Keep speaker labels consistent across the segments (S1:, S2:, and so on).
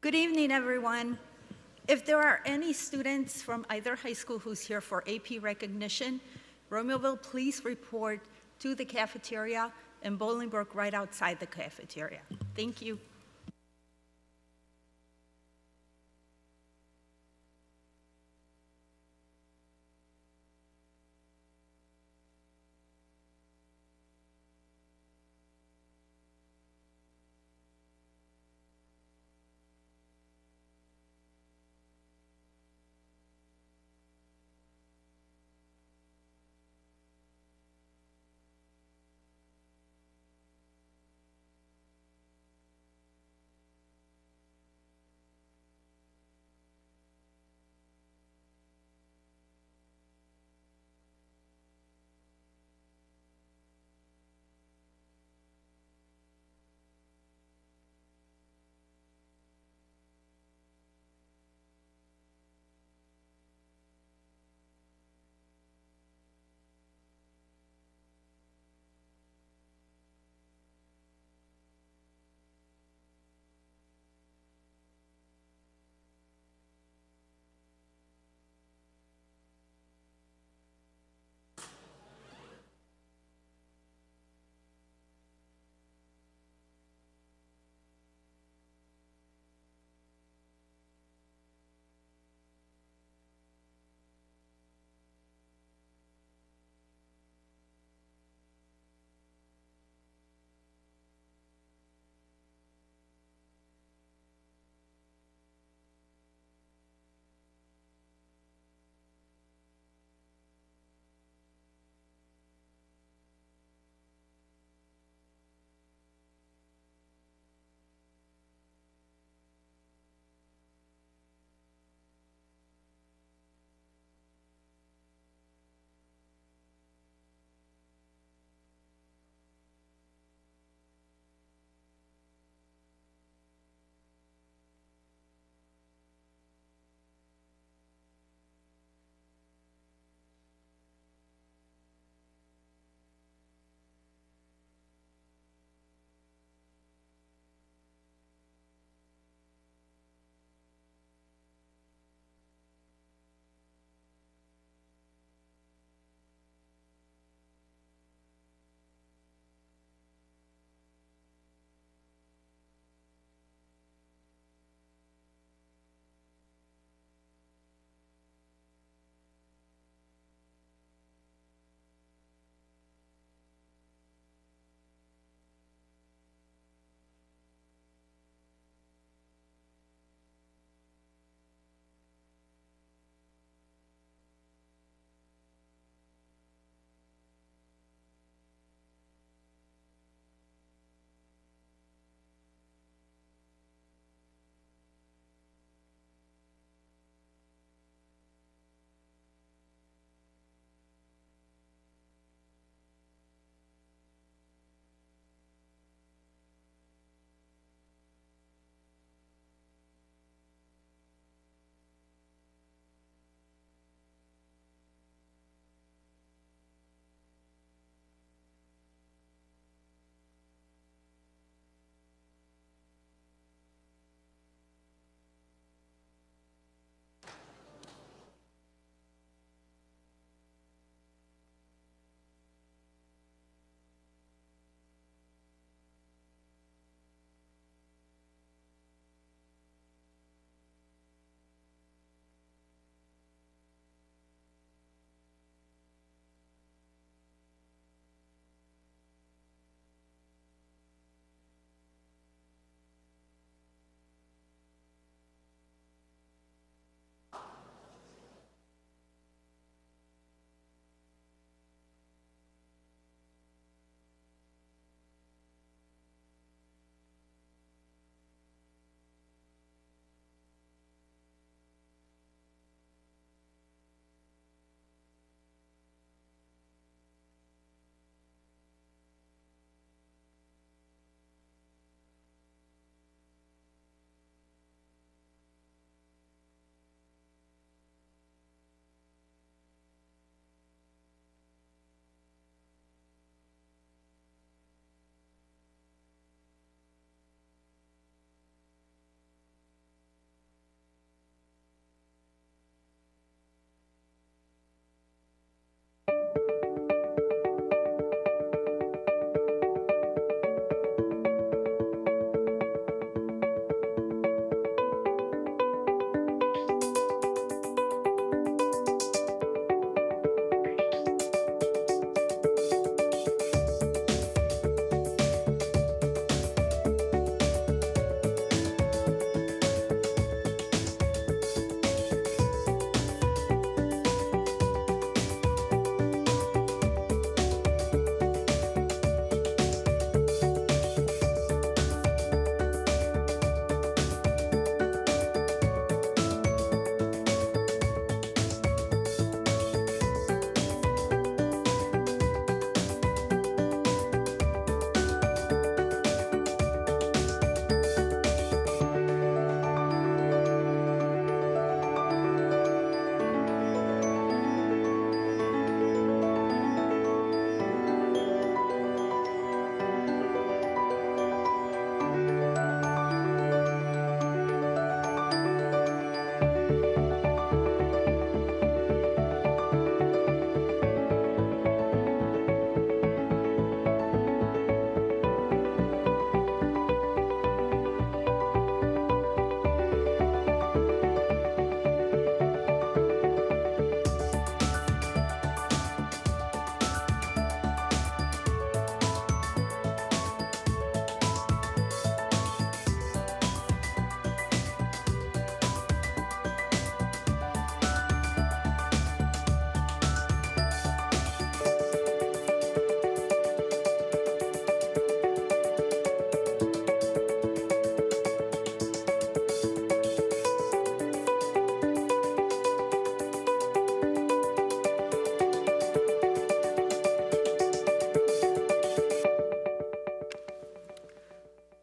S1: Good evening, everyone. If there are any students from either high school who's here for AP recognition, Romeoville, please report to the cafeteria, and Bolingbrook right outside the cafeteria. Thank you.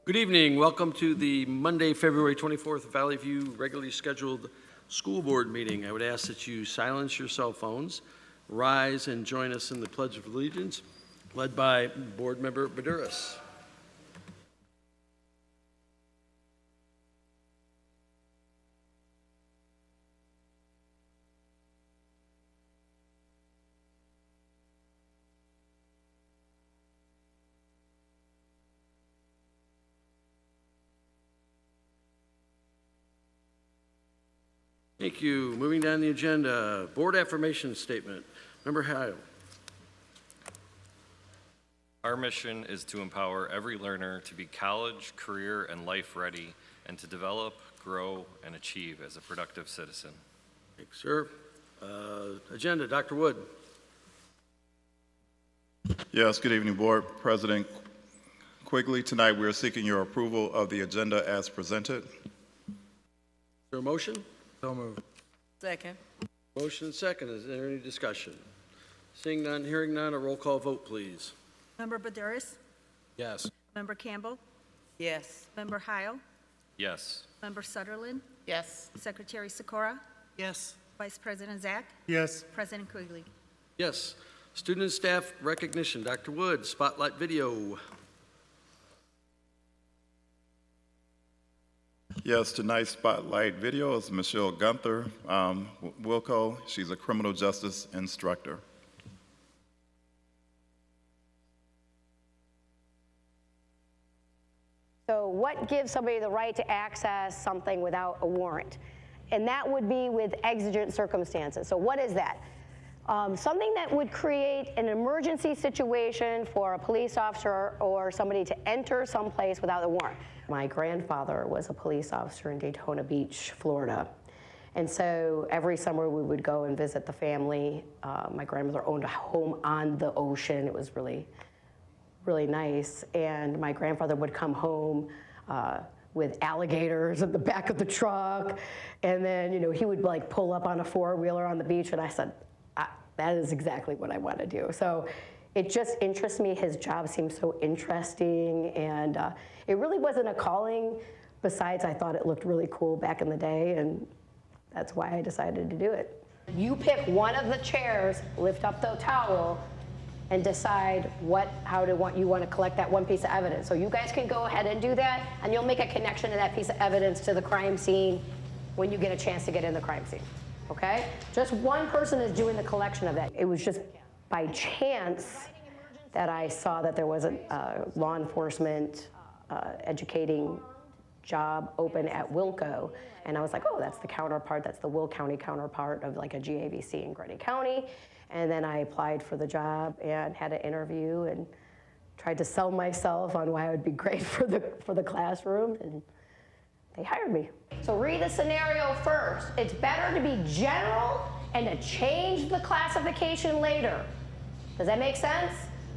S2: Good evening. Welcome to the Monday, February 24th Valley View regularly scheduled school board meeting. I would ask that you silence your cell phones, rise and join us in the Pledge of Allegiance, led by Board Member Baduras. Thank you. Moving down the agenda, board affirmation statement. Member Heil.
S3: Our mission is to empower every learner to be college, career, and life ready, and to develop, grow, and achieve as a productive citizen.
S2: Thanks, sir. Agenda, Dr. Wood.
S4: Yes, good evening, Board. President Quigley, tonight we are seeking your approval of the agenda as presented.
S2: Is there a motion?
S5: So moved.
S6: Second.
S2: Motion and second. Is there any discussion? Seeing none, hearing none, a roll call vote, please.
S1: Member Baduras?
S5: Yes.
S1: Member Campbell?
S6: Yes.
S1: Member Heil?
S3: Yes.
S1: Member Sutherland?
S6: Yes.
S1: Secretary Sikora?
S6: Yes.
S1: Vice President Zach?
S5: Yes.
S1: President Quigley?
S2: Yes. Student and staff recognition. Dr. Wood, spotlight video.
S4: Yes, tonight's spotlight video is Michelle Gunther Wilco. She's a criminal justice instructor.
S7: So what gives somebody the right to access something without a warrant? And that would be with exigent circumstances. So what is that? Something that would create an emergency situation for a police officer or somebody to enter someplace without a warrant. My grandfather was a police officer in Daytona Beach, Florida. And so every summer we would go and visit the family. My grandmother owned a home on the ocean. It was really nice. And my grandfather would come home with alligators at the back of the truck. And then, he would like pull up on a four-wheeler on the beach. And I said, that is exactly what I want to do. So it just interests me. His job seems so interesting. And it really wasn't a calling. Besides, I thought it looked really cool back in the day. And that's why I decided to do it. You pick one of the chairs, lift up the towel, and decide how you want to collect that one piece of evidence. So you guys can go ahead and do that, and you'll make a connection to that piece of evidence to the crime scene when you get a chance to get in the crime scene, okay? Just one person is doing the collection of that. It was just by chance that I saw that there was a law enforcement educating job open at Wilco, and I was like, oh, that's the counterpart, that's the Will County counterpart of like a GAVC in Grundy County. And then I applied for the job and had an interview and tried to sell myself on why I would be great for the classroom, and they hired me. So read the scenario first. It's better to be general and to change the classification later. Does that make sense?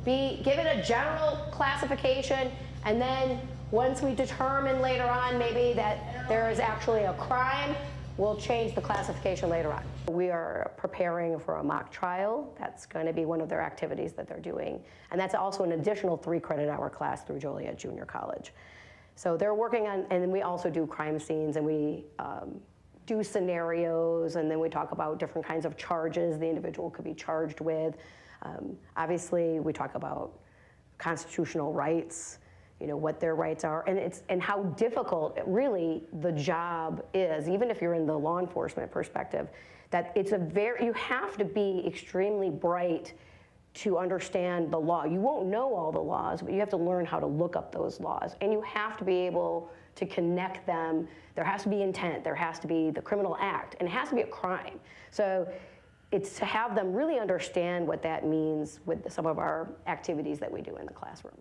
S7: Give it a general classification, and then once we determine later on maybe that there is actually a crime, we'll change the classification later on. We are preparing for a mock trial. That's going to be one of their activities that they're doing. And that's also an additional 3-credit-hour class through Joliet Junior College. So they're working on, and then we also do crime scenes, and we do scenarios, and then we talk about different kinds of charges the individual could be charged with. Obviously, we talk about constitutional rights, what their rights are, and how difficult really the job is, even if you're in the law enforcement perspective, that you have to be extremely bright to understand the law. You won't know all the laws, but you have to learn how to look up those laws, and you have to be able to connect them. There has to be intent, there has to be the criminal act, and it has to be a crime. So it's to have them really understand what that means with some of our activities that we do in the classroom.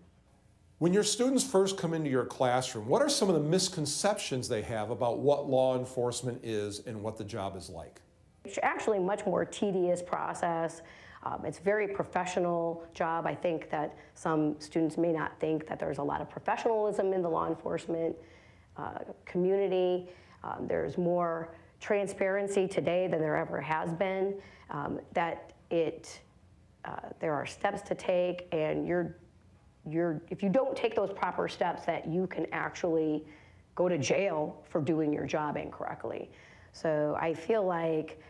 S8: When your students first come into your classroom, what are some of the misconceptions they have about what law enforcement is and what the job is like?
S7: It's actually a much more tedious process. It's a very professional job. I think that some students may not think that there's a lot of professionalism in the law enforcement community. There's more transparency today than there ever has been. There are steps to take, and if you don't take those proper steps, that you can actually go to jail for doing your job incorrectly. So I feel like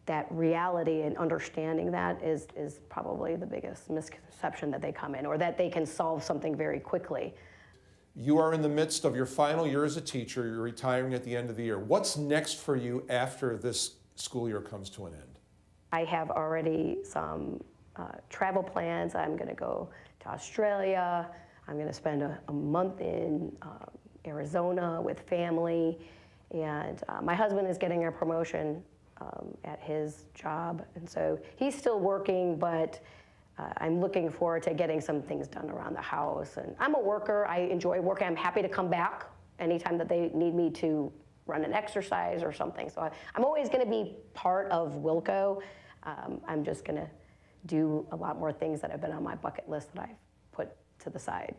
S7: that reality and understanding that is probably the biggest misconception that they come in, or that they can solve something very quickly.
S8: You are in the midst of your final year as a teacher. You're retiring at the end of the year. What's next for you after this school year comes to an end?
S7: I have already some travel plans. I'm going to go to Australia. I'm going to spend a month in Arizona with family. And my husband is getting a promotion at his job. And so he's still working, but I'm looking forward to getting some things done around the house. And I'm a worker. I enjoy working. I'm happy to come back anytime that they need me to run an exercise or something. So I'm always going to be part of Wilco. I'm just going to do a lot more things that have been on my bucket list that I've put to the side.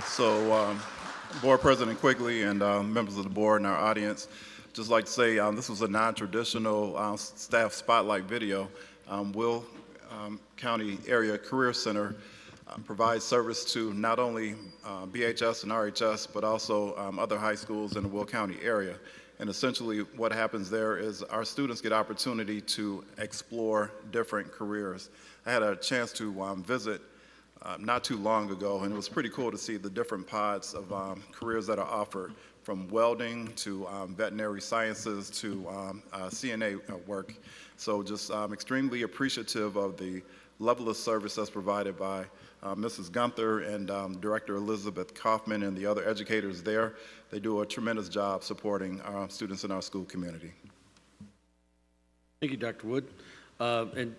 S4: So, Board President Quigley and members of the board and our audience, just like to say this was a non-traditional staff spotlight video. Will County Area Career Center provides service to not only BHS and RHS, but also other high schools in the Will County area. And essentially what happens there is our students get opportunity to explore different careers. I had a chance to visit not too long ago, and it was pretty cool to see the different pods of careers that are offered, from welding to veterinary sciences to CNA work. So just extremely appreciative of the level of service that's provided by Mrs. Gunther and Director Elizabeth Kaufman and the other educators there. They do a tremendous job supporting our students in our school community.
S2: Thank you, Dr. Wood. And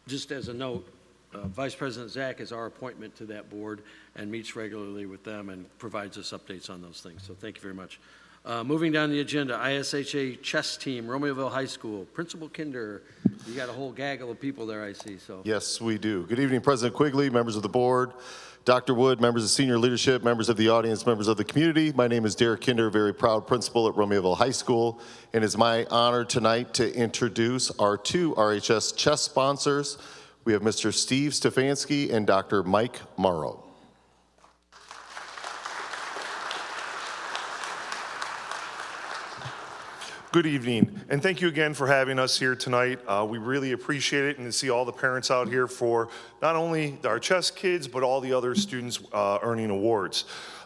S2: just as a note, Vice President Zach is our appointment to that board and meets regularly with them and provides us updates on those things. So thank you very much. Moving down the agenda, ISHA chess team, Romeoville High School. Principal Kinder, you got a whole gaggle of people there, I see. So
S5: yes, we do. Good evening, President Quigley, members of the board, Dr. Wood, members of senior leadership, members of the audience, members of the community. My name is Derek Kinder, very proud principal at Romeoville High School, and it's my honor tonight to introduce our two RHS chess sponsors. We have Mr. Steve Stefanski and Dr. Mike Morrow.
S9: Good evening, and thank you again for having us here tonight. We really appreciate it, and to see all the parents out here for not only our chess kids, but all the other students earning awards.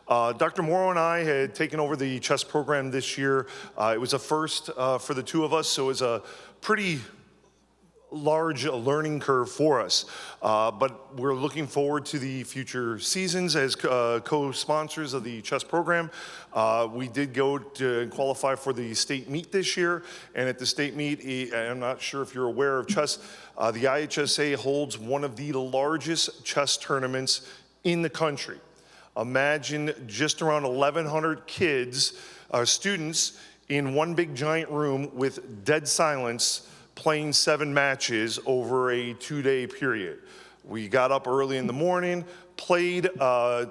S9: Dr. Morrow and I had taken over the chess program this year. It was a first for the two of us, so it was a pretty large learning curve for us, but we're looking forward to the future seasons as co-sponsors of the chess program. We did go to qualify for the state meet this year, and at the state meet, I'm not sure if you're aware of chess, the IHSA holds one of the largest chess tournaments in the country. Imagine just around 1,100 kids, students, in one big giant room with dead silence, playing 7 matches over a 2-day period. We got up early in the morning, played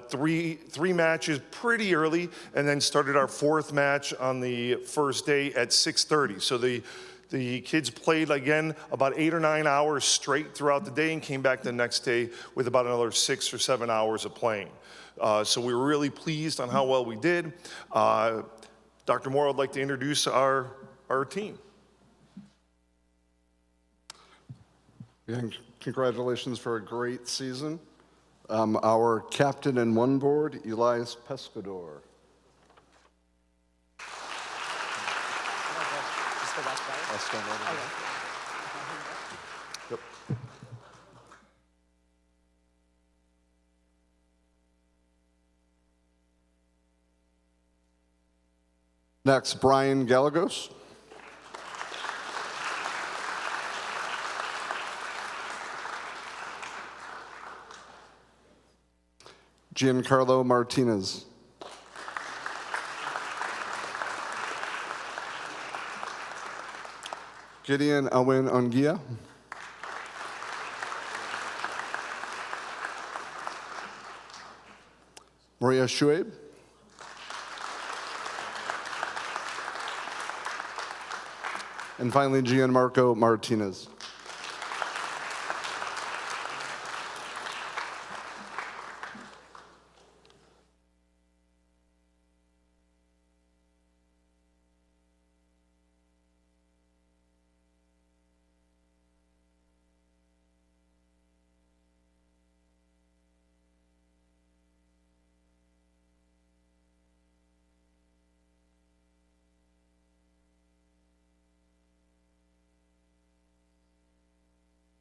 S9: three matches pretty early, and then started our 4th match on the first day at 6:30. So the kids played again about 8 or 9 hours straight throughout the day and came back the next day with about another 6 or 7 hours of playing. So we were really pleased on how well we did. Dr. Moore, I'd like to introduce our team.
S10: And congratulations for a great season. Our captain and one board, Elias Pescador. Yep. Next, Brian Gallegos. Giancarlo Martinez. Gideon Owen Ongia. Maria Shuaib. And finally, Gianmarco Martinez.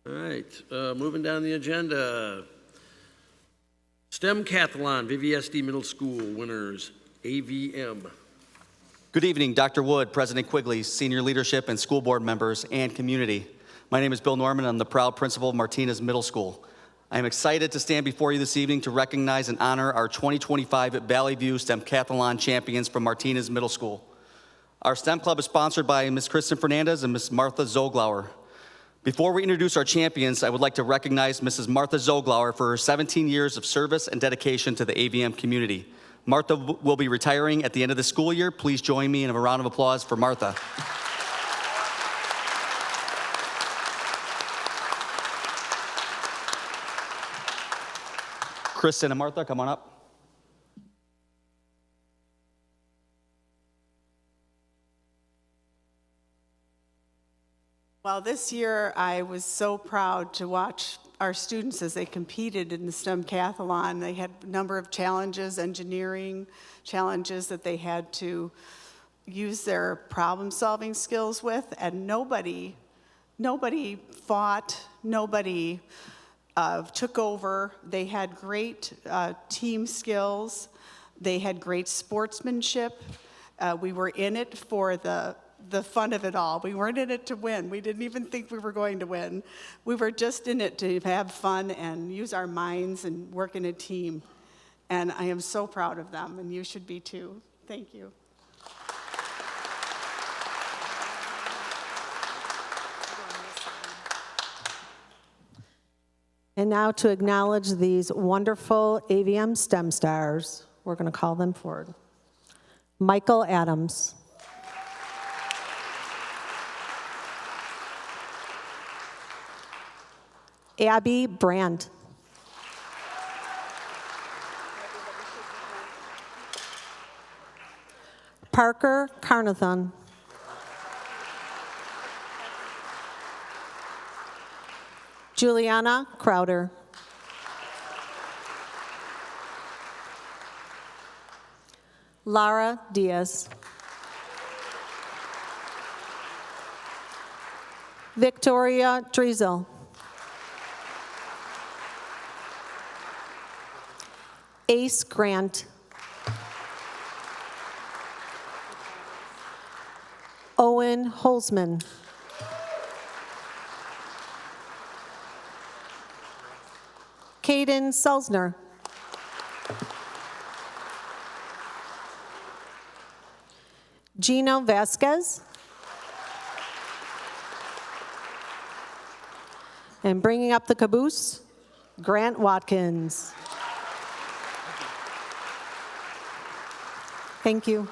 S2: All right, moving down the agenda. STEM Cathlon, VVSD Middle School winners, AVM.
S11: Good evening, Dr. Wood, President Quigley, senior leadership and school board members and community. My name is Bill Norman. I'm the proud principal of Martinez Middle School. I am excited to stand before you this evening to recognize and honor our 2025 Valley View STEM Cathlon champions from Martinez Middle School. Our STEM club is sponsored by Ms. Kristen Fernandez and Ms. Martha Zoglauer. Before we introduce our champions, I would like to recognize Mrs. Martha Zoglauer for her 17 years of service and dedication to the AVM community. Martha will be retiring at the end of the school year. Please join me in a round of applause for Martha. Kristen and Martha, come on up.
S12: Well, this year I was so proud to watch our students as they competed in the STEM Cathlon. They had a number of challenges, engineering challenges that they had to use their problem-solving skills with, and nobody fought, nobody took over. They had great team skills. They had great sportsmanship. We were in it for the fun of it all. We weren't in it to win. We didn't even think we were going to win. We were just in it to have fun and use our minds and work in a team. And I am so proud of them, and you should be too. Thank you.
S13: And now to acknowledge these wonderful AVM STEM stars, we're going to call them forward. Michael Adams. Abby Brandt. Parker Carnathan. Juliana Crowder. Lara Diaz. Victoria Driesel. Ace Grant. Owen Holzman. Caden Selzner. Gino Vasquez. And bringing up the caboose, Grant Watkins. Thank you.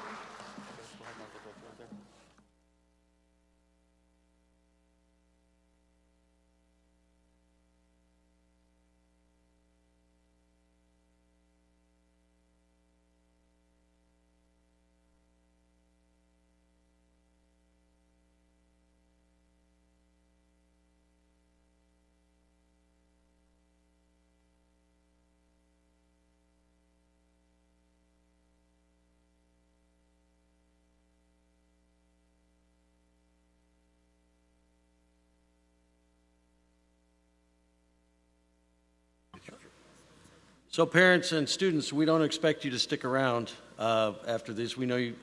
S2: So parents and students, we don't expect you to stick around after this. We know you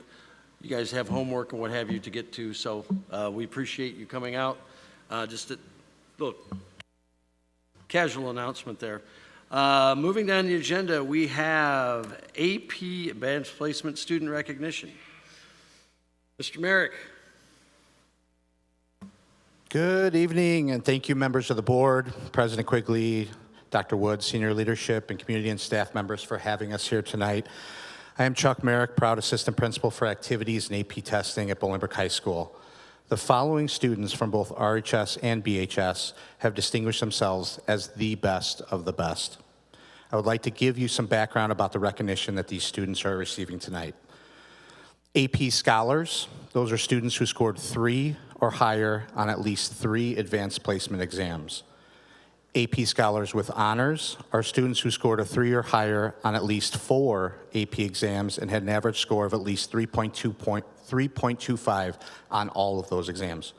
S2: guys have homework and what have you to get to, so we appreciate you coming out. Just a little casual announcement there. Moving down the agenda, we have AP Advanced Placement Student Recognition. Mr. Merrick.
S14: Good evening, and thank you, members of the board, President Quigley, Dr. Wood, senior leadership, and community and staff members for having us here tonight. I am Chuck Merrick, proud assistant principal for activities and AP testing at Bolingbrook High School. The following students from both RHS and BHS have distinguished themselves as the best of the best. I would like to give you some background about the recognition that these students are receiving tonight. AP Scholars, those are students who scored 3 or higher on at least 3 advanced placement exams. AP Scholars with Honors are students who scored a 3 or higher on at least 4 AP exams and had an average score of at least 3.25 on all of those exams.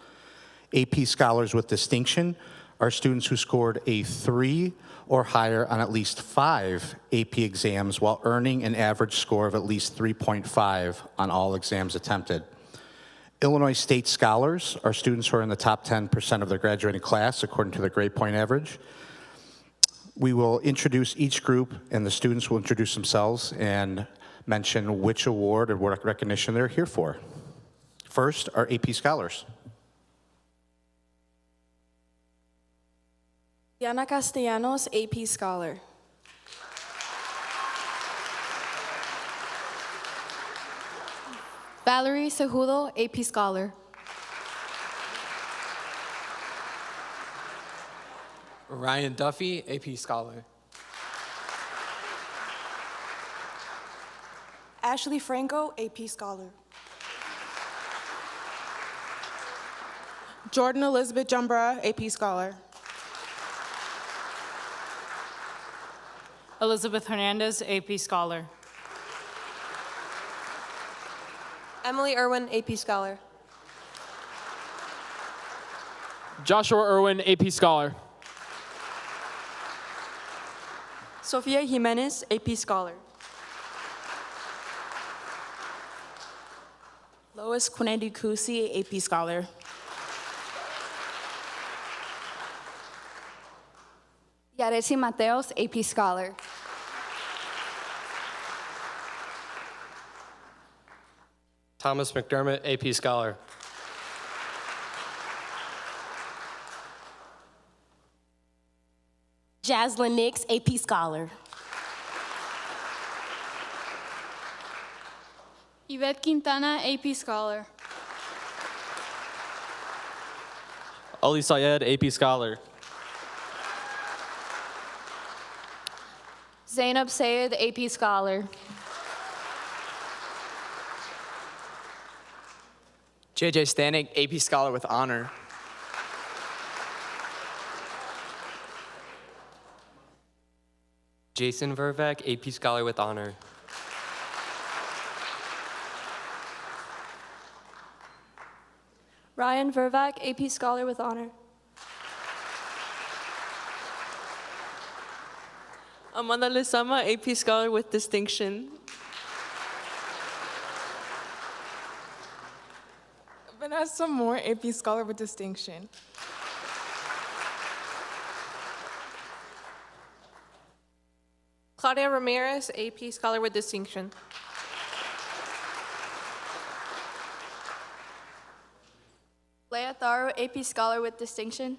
S14: AP Scholars with Distinction are students who scored a 3 or higher on at least 5 AP exams while earning an average score of at least 3.5 on all exams attempted. Illinois State Scholars are students who are in the top 10% of their graduating class according to their grade point average. We will introduce each group and the students will introduce themselves and mention which award or what recognition they're here for. First, our AP Scholars.
S15: Diana Castellanos, AP Scholar. Valerie Cejudo, AP Scholar.
S16: Ryan Duffy, AP Scholar.
S15: Ashley Franco, AP Scholar.
S17: Jordan Elizabeth Jumbra, AP Scholar.
S18: Elizabeth Hernandez, AP Scholar.
S15: Emily Irwin, AP Scholar.
S16: Joshua Irwin, AP Scholar.
S15: Sofia Jimenez, AP Scholar.
S17: Lois Quinedy Kusi, AP Scholar.
S15: Yaretsi Mateos, AP Scholar.
S16: Thomas McDermott, AP Scholar.
S17: Jaslyn Nix, AP Scholar.
S15: Yvette Quintana, AP Scholar.
S16: Ali Sayed, AP Scholar.
S15: Zainab Sayed, AP Scholar.
S16: JJ Stanek, AP Scholar with Honor. Jason Vervac, AP Scholar with Honor.
S15: Ryan Vervac, AP Scholar with Honor.
S17: Amanda Lizama, AP Scholar with Distinction. Vanessa Moore, AP Scholar with Distinction. Claudia Ramirez, AP Scholar with Distinction.
S15: Leah Tharo, AP Scholar with Distinction.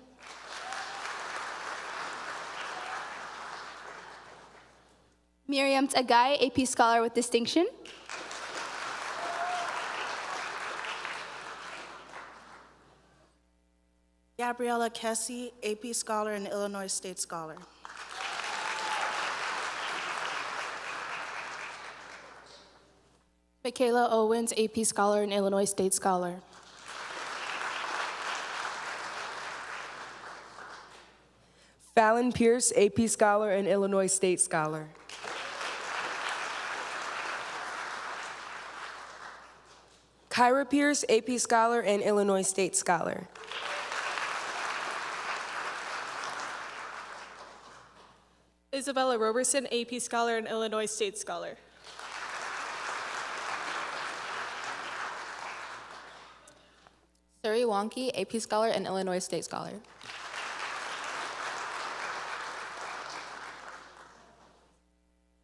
S15: Miriam Tagay, AP Scholar with Distinction.
S17: Gabriella Kessie, AP Scholar and Illinois State Scholar.
S15: Michaela Owens, AP Scholar and Illinois State Scholar.
S17: Fallon Pierce, AP Scholar and Illinois State Scholar. Kyra Pierce, AP Scholar and Illinois State Scholar.
S15: Isabella Roberson, AP Scholar and Illinois State Scholar.
S19: Suri Wonky, AP Scholar and Illinois State Scholar.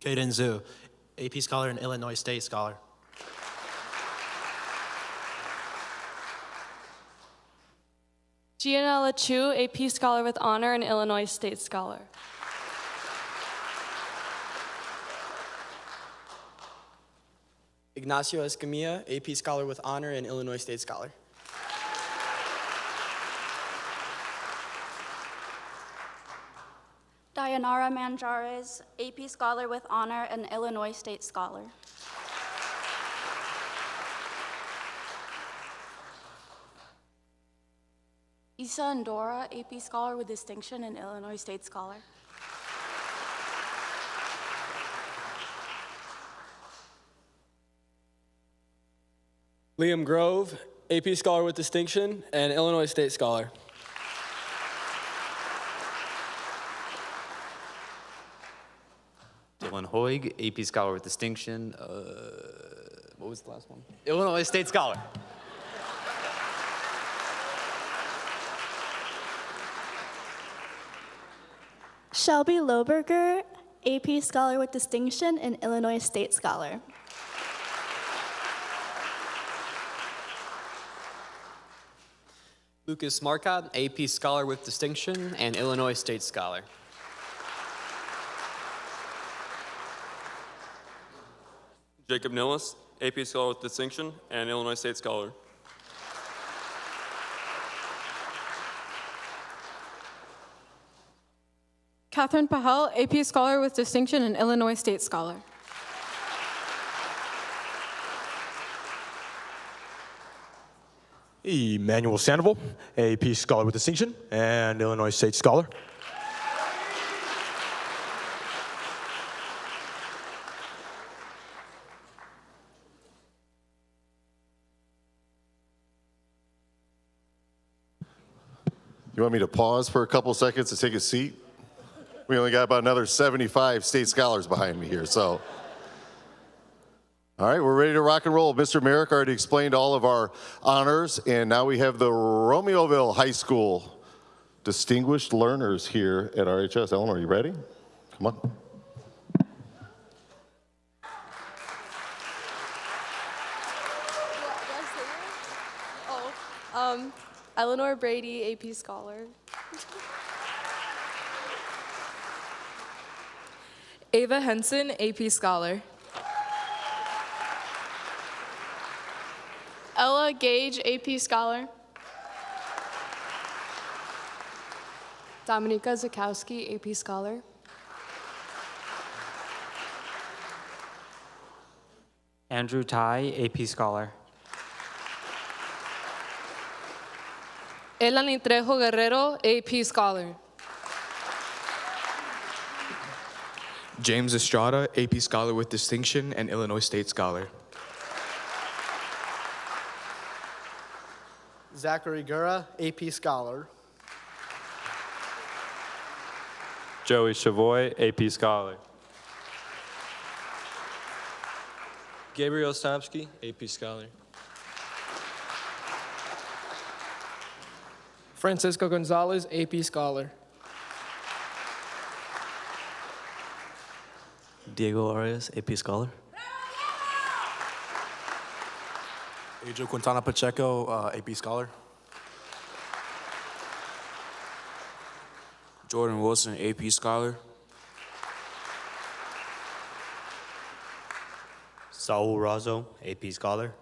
S20: Kaden Zhu, AP Scholar and Illinois State Scholar.
S15: Gianella Chu, AP Scholar with Honor and Illinois State Scholar.
S16: Ignacio Escamilla, AP Scholar with Honor and Illinois State Scholar.
S21: Dayanara Manjares, AP Scholar with Honor and Illinois State Scholar. Isa Andora, AP Scholar with Distinction and Illinois State Scholar.
S16: Liam Grove, AP Scholar with Distinction and Illinois State Scholar.
S22: Dylan Hoig, AP Scholar with Distinction. What was the last one? Illinois State Scholar.
S21: Shelby Loberger, AP Scholar with Distinction and Illinois State Scholar.
S16: Lucas Marcotte, AP Scholar with Distinction and Illinois State Scholar.
S23: Jacob Nillis, AP Scholar with Distinction and Illinois State Scholar.
S15: Catherine Pahel, AP Scholar with Distinction and Illinois State Scholar.
S24: Emmanuel Sandoval, AP Scholar with Distinction and Illinois State Scholar.
S5: You want me to pause for a couple seconds to take a seat? We only got about another 75 state scholars behind me here, so. All right, we're ready to rock and roll. Mr. Merrick already explained all of our honors, and now we have the Romeoville High School distinguished learners here at RHS. Eleanor, are you ready? Come on.
S15: Eleanor Brady, AP Scholar. Ava Henson, AP Scholar.
S25: Ella Gage, AP Scholar.
S15: Dominika Zakowski, AP Scholar.
S16: Andrew Tai, AP Scholar.
S15: Elani Trejo Guerrero, AP Scholar.
S24: James Estrada, AP Scholar with Distinction and Illinois State Scholar.
S26: Zachary Gura, AP Scholar.
S23: Joey Chavoy, AP Scholar.
S16: Gabriel Stomsky, AP Scholar.
S27: Francisco Gonzalez, AP Scholar.
S16: Diego Arias, AP Scholar.
S24: Adriel Quintana Pacheco, AP Scholar.
S28: Jordan Wilson, AP Scholar.
S16: Saul Razo, AP Scholar.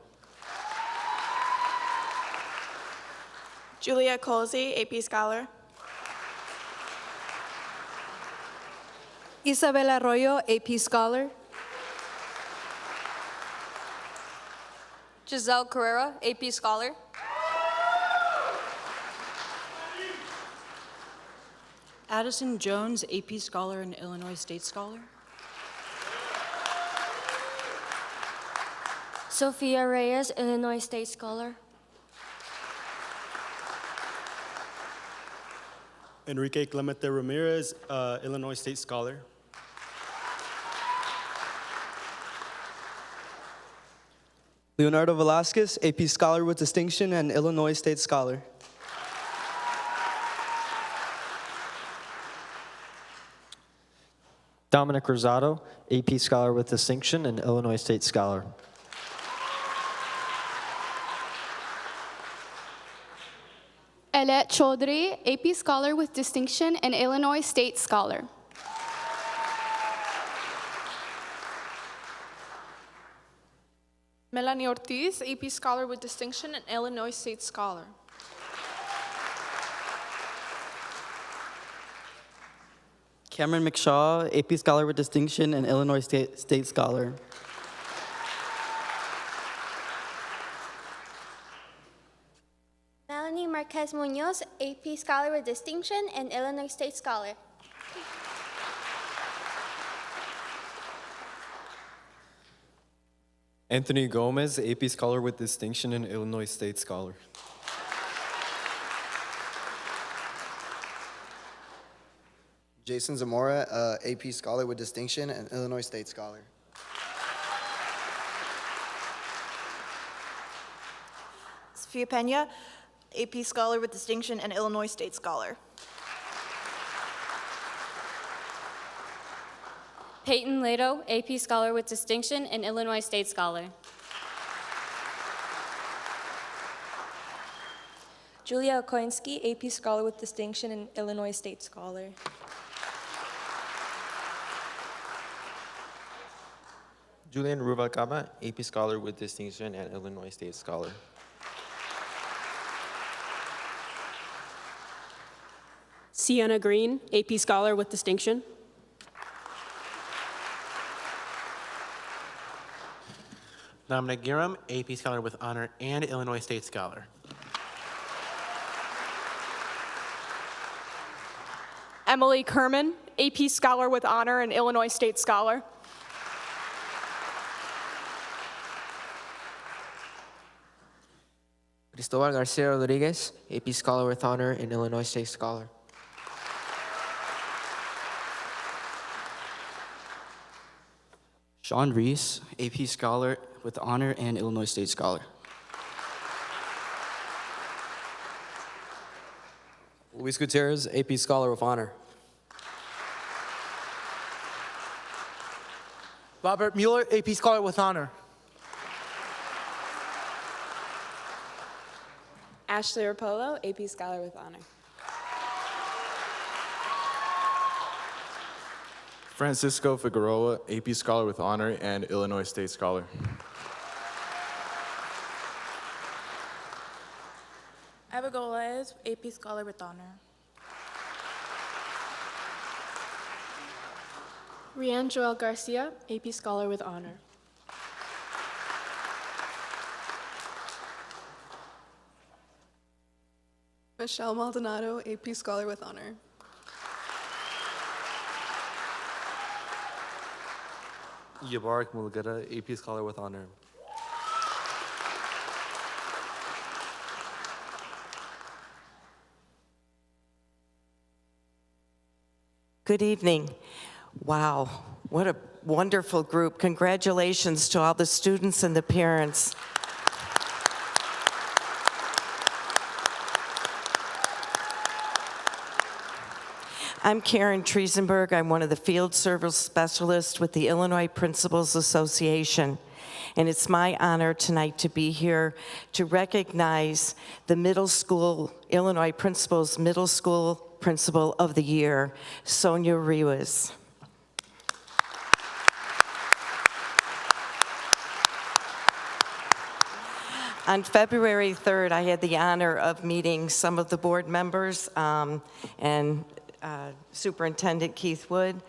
S25: Julia Colsey, AP Scholar.
S15: Isabel Arroyo, AP Scholar.
S29: Giselle Carrera, AP Scholar.
S18: Addison Jones, AP Scholar and Illinois State Scholar.
S21: Sophia Reyes, Illinois State Scholar.
S30: Enrique Clemente Ramirez, Illinois State Scholar.
S31: Leonardo Velasquez, AP Scholar with Distinction and Illinois State Scholar.
S16: Dominic Rosado, AP Scholar with Distinction and Illinois State Scholar.
S25: Elet Chaudhry, AP Scholar with Distinction and Illinois State Scholar.
S15: Melanie Ortiz, AP Scholar with Distinction and Illinois State Scholar.
S31: Cameron McShaw, AP Scholar with Distinction and Illinois State Scholar.
S21: Melanie Marquez Munoz, AP Scholar with Distinction and Illinois State Scholar.
S1: Anthony Gomez, AP Scholar with Distinction and Illinois State Scholar.
S31: Jason Zamora, AP Scholar with Distinction and Illinois State Scholar.
S3: Sophia Pena, AP Scholar with Distinction and Illinois State Scholar.
S4: Peyton Lato, AP Scholar with Distinction and Illinois State Scholar.
S3: Julia Okoinski, AP Scholar with Distinction and Illinois State Scholar.
S1: Julian Ruvalcaba, AP Scholar with Distinction and Illinois State Scholar.
S6: Sienna Green, AP Scholar with Distinction.
S20: Dominic Giram, AP Scholar with Honor and Illinois State Scholar.
S15: Emily Kerman, AP Scholar with Honor and Illinois State Scholar.
S7: Cristobal Garcia Rodriguez, AP Scholar with Honor and Illinois State Scholar.
S31: Sean Reese, AP Scholar with Honor and Illinois State Scholar.
S7: Luis Gutierrez, AP Scholar with Honor.
S27: Robert Mueller, AP Scholar with Honor.
S3: Ashley Rapolo, AP Scholar with Honor.
S24: Francisco Figueroa, AP Scholar with Honor and Illinois State Scholar.
S3: Abigail Reyes, AP Scholar with Honor.
S15: Rianne Joel Garcia, AP Scholar with Honor.
S3: Michelle Maldonado, AP Scholar with Honor.
S7: Yabarak Mulugeta, AP Scholar with Honor.
S8: Good evening. Wow, what a wonderful group. Congratulations to all the students and the parents. I'm Karen Triesenberg. I'm one of the field service specialists with the Illinois Principals Association. And it's my honor tonight to be here to recognize the middle school, Illinois Principals Middle School Principal of the Year, Sonia Ruiz. On February 3rd, I had the honor of meeting some of the board members and Superintendent Keith Wood,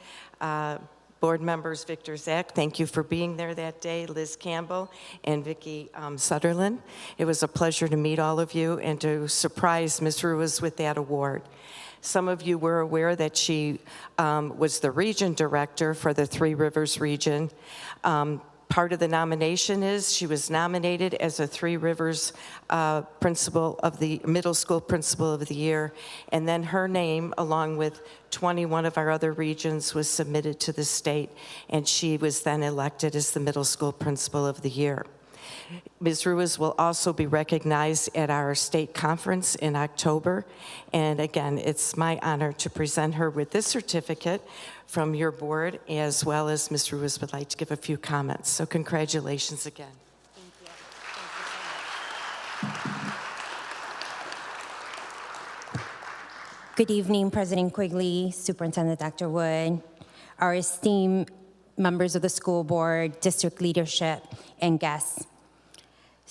S8: board members Victor Zach, thank you for being there that day, Liz Campbell, and Vicki Sutherland. It was a pleasure to meet all of you and to surprise Ms. Ruiz with that award. Some of you were aware that she was the region director for the Three Rivers region. Part of the nomination is she was nominated as a Three Rivers Principal of the Middle School Principal of the Year, and then her name, along with 21 of our other regions, was submitted to the state, and she was then elected as the Middle School Principal of the Year. Ms. Ruiz will also be recognized at our state conference in October, and again, it's my honor to present her with this certificate from your board, as well as Ms. Ruiz would like to give a few comments. So congratulations again.
S9: Good evening, President Quigley, Superintendent Dr. Wood, our esteemed members of the school board, district leadership, and guests.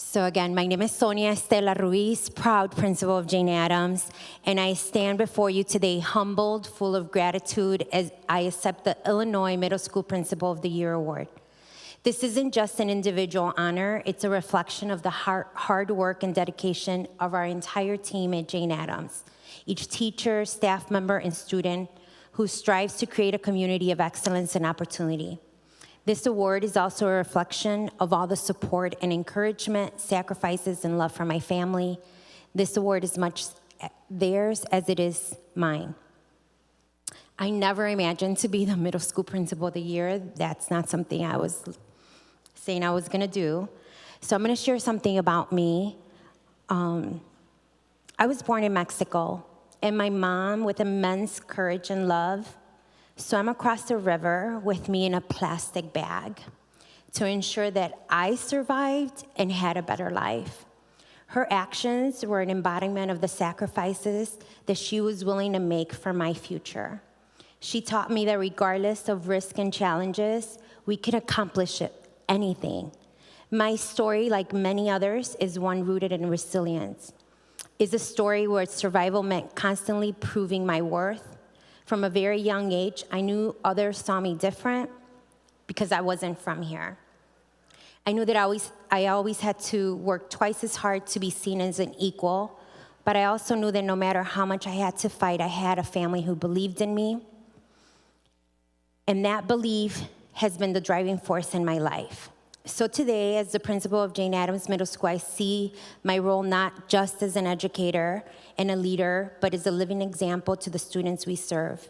S9: So again, my name is Sonia Estela Ruiz, proud principal of Jane Addams, and I stand before you today humbled, full of gratitude as I accept the Illinois Middle School Principal of the Year award. This isn't just an individual honor, it's a reflection of the hard work and dedication of our entire team at Jane Addams, each teacher, staff member, and student who strives to create a community of excellence and opportunity. This award is also a reflection of all the support and encouragement, sacrifices, and love from my family. This award is much theirs as it is mine. I never imagined to be the middle school principal of the year. That's not something I was saying I was gonna do. So I'm gonna share something about me. I was born in Mexico, and my mom, with immense courage and love, swam across the river with me in a plastic bag to ensure that I survived and had a better life. Her actions were an embodiment of the sacrifices that she was willing to make for my future. She taught me that regardless of risk and challenges, we can accomplish anything. My story, like many others, is one rooted in resilience. It's a story where survival meant constantly proving my worth. From a very young age, I knew others saw me different because I wasn't from here. I knew that I always had to work twice as hard to be seen as an equal, but I also knew that no matter how much I had to fight, I had a family who believed in me. And that belief has been the driving force in my life. So today, as the principal of Jane Addams Middle School, I see my role not just as an educator and a leader, but as a living example to the students we serve.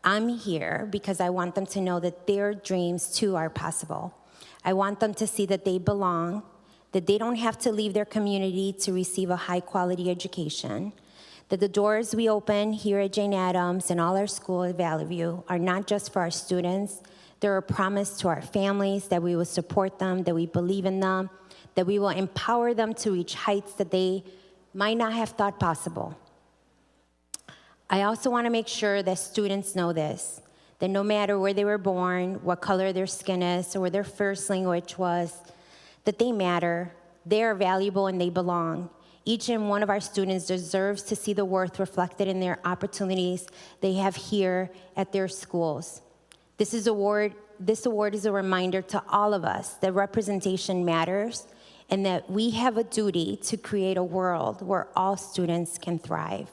S9: I'm here because I want them to know that their dreams too are possible. I want them to see that they belong, that they don't have to leave their community to receive a high-quality education, that the doors we open here at Jane Addams and all our schools at Valley View are not just for our students. They're a promise to our families that we will support them, that we believe in them, that we will empower them to reach heights that they might not have thought possible. I also want to make sure that students know this, that no matter where they were born, what color their skin is, or what their first language was, that they matter, they are valuable, and they belong. Each and one of our students deserves to see the worth reflected in their opportunities they have here at their schools. This award is a reminder to all of us that representation matters and that we have a duty to create a world where all students can thrive.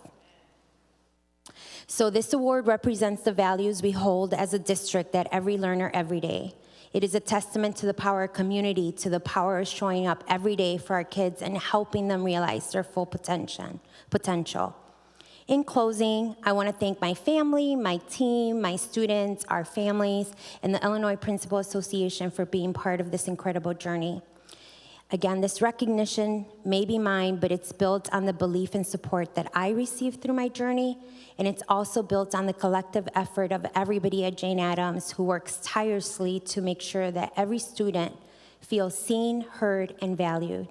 S9: So this award represents the values we hold as a district at every learner every day. It is a testament to the power of community, to the power of showing up every day for our kids and helping them realize their full potential. In closing, I want to thank my family, my team, my students, our families, and the Illinois Principal Association for being part of this incredible journey. Again, this recognition may be mine, but it's built on the belief and support that I received through my journey, and it's also built on the collective effort of everybody at Jane Addams who works tirelessly to make sure that every student feels seen, heard, and valued.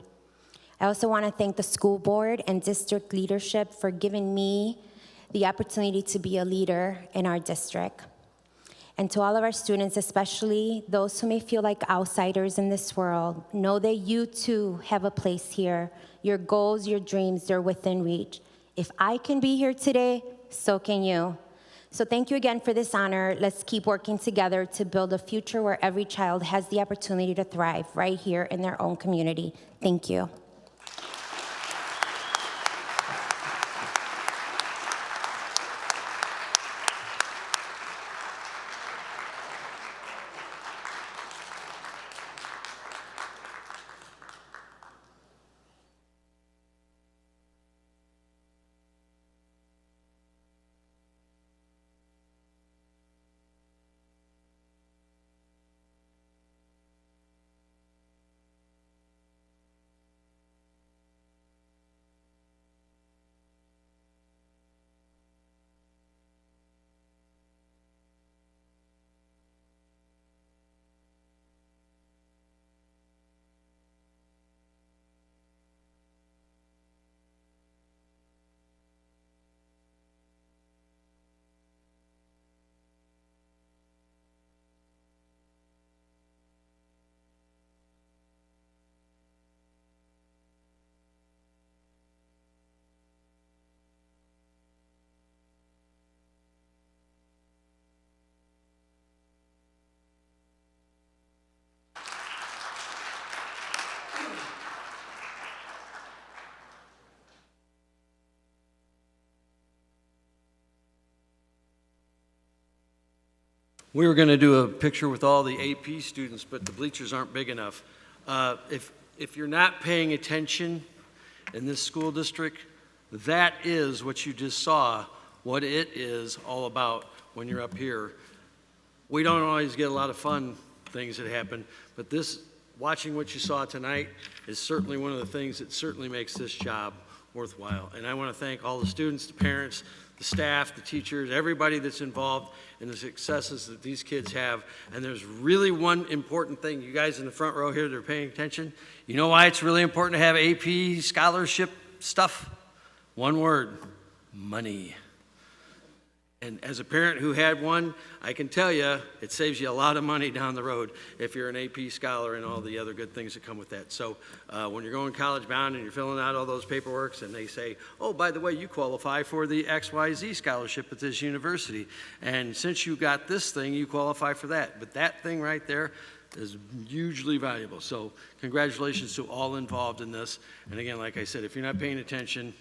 S9: I also want to thank the school board and district leadership for giving me the opportunity to be a leader in our district. And to all of our students, especially those who may feel like outsiders in this world, know that you too have a place here. Your goals, your dreams, they're within reach. If I can be here today, so can you. So thank you again for this honor. Let's keep working together to build a future where every child has the opportunity to thrive right here in their own community. Thank you.
S2: We were going to do a picture with all the AP students, but the bleachers aren't big enough. If you're not paying attention in this school district, that is what you just saw, what it is all about when you're up here. We don't always get a lot of fun things that happen, but this, watching what you saw tonight, is certainly one of the things that certainly makes this job worthwhile. And I want to thank all the students, the parents, the staff, the teachers, everybody that's involved in the successes that these kids have. And there's really one important thing. You guys in the front row here that are paying attention, you know why it's really important to have AP scholarship stuff? One word: money. And as a parent who had one, I can tell you it saves you a lot of money down the road if you're an AP scholar and all the other good things that come with that. So when you're going college bound and you're filling out all those paperworks and they say, oh, by the way, you qualify for the XYZ scholarship at this university. And since you got this thing, you qualify for that. But that thing right there is hugely valuable. So congratulations to all involved in this. And again, like I said, if you're not paying attention,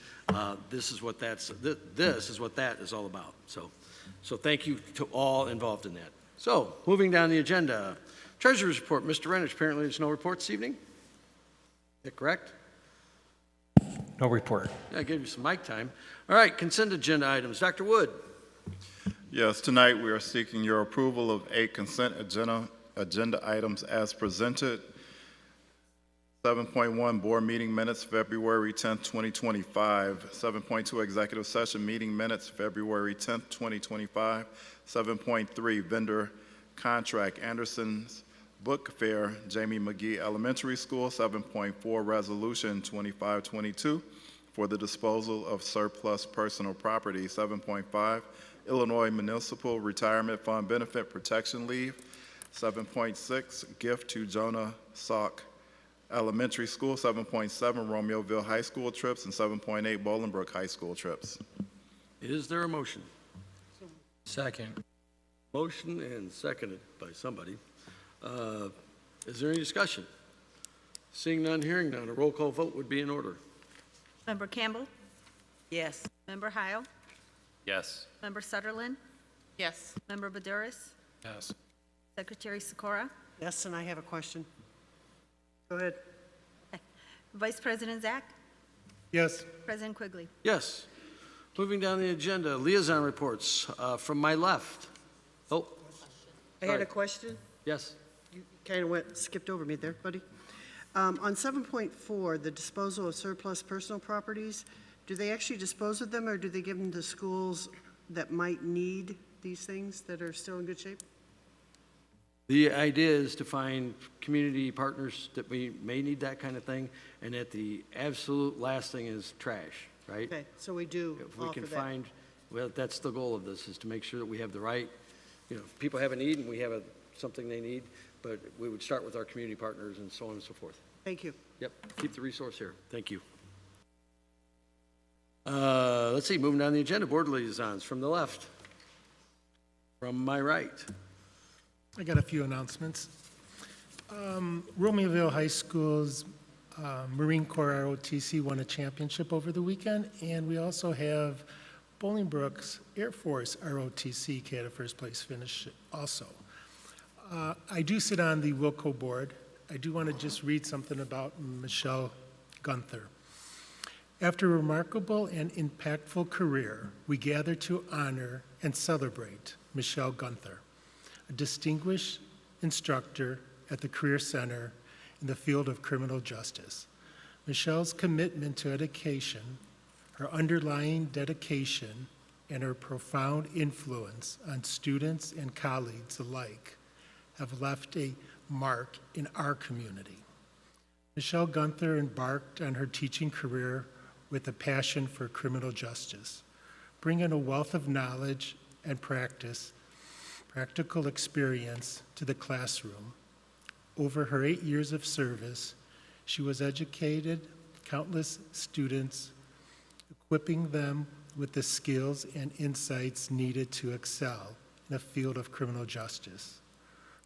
S2: this is what that is all about. So thank you to all involved in that. So moving down the agenda, Treasurer's report. Mr. Renich, apparently there's no report this evening. Is that correct?
S5: No report.
S2: Yeah, I gave you some mic time. All right, consent agenda items. Dr. Wood.
S10: Yes, tonight we are seeking your approval of 8 consent agenda items as presented. 7.1 board meeting minutes, February 10th, 2025. 7.2 executive session meeting minutes, February 10th, 2025. 7.3 vendor contract, Anderson's Book Fair, Jamie McGee Elementary School. 7.4 resolution 2522 for the disposal of surplus personal property. 7.5 Illinois Municipal Retirement Fund Benefit Protection Leave. 7.6 gift to Jonah Salk Elementary School. 7.7 Romeoville High School trips, and 7.8 Bolingbrook High School trips.
S2: Is there a motion?
S5: Second.
S2: Motion and seconded by somebody. Is there any discussion? Seeing none, hearing none, a roll call vote would be in order.
S3: Member Campbell?
S8: Yes.
S3: Member Heil?
S23: Yes.
S3: Member Sutherland?
S11: Yes.
S3: Member Baduris?
S5: Yes.
S3: Secretary Sikora?
S11: Yes, and I have a question. Go ahead.
S3: Vice President Zach?
S5: Yes.
S3: President Quigley?
S2: Yes. Moving down the agenda, liaison reports from my left. Oh.
S11: I had a question.
S2: Yes.
S11: You kind of skipped over me there, buddy. On 7.4, the disposal of surplus personal properties, do they actually dispose of them, or do they give them to schools that might need these things that are still in good shape?
S2: The idea is to find community partners that we may need that kind of thing, and that the absolute last thing is trash, right?
S11: Okay, so we do
S2: If we can
S11: offer that.
S2: find, well, that's the goal of this, is to make sure that we have the right, if people have a need and we have something they need, but we would start with our community partners and so on and so forth.
S11: Thank you.
S2: Yep, keep the resource here. Thank you. Let's see, moving down the agenda, board liaisons from the left. From my right.
S12: I got a few announcements. Romeoville High School's Marine Corps ROTC won a championship over the weekend, and we also have Bolingbrook's Air Force ROTC had a first place finish also. I do sit on the Wilco board. I do want to just read something about Michelle Gunther. After a remarkable and impactful career, we gather to honor and celebrate Michelle Gunther, a distinguished instructor at the Career Center in the field of criminal justice. Michelle's commitment to education, her underlying dedication, and her profound influence on students and colleagues alike have left a mark in our community. Michelle Gunther embarked on her teaching career with a passion for criminal justice, bringing a wealth of knowledge and practical experience to the classroom. Over her 8 years of service, she was educated countless students, equipping them with the skills and insights needed to excel in the field of criminal justice.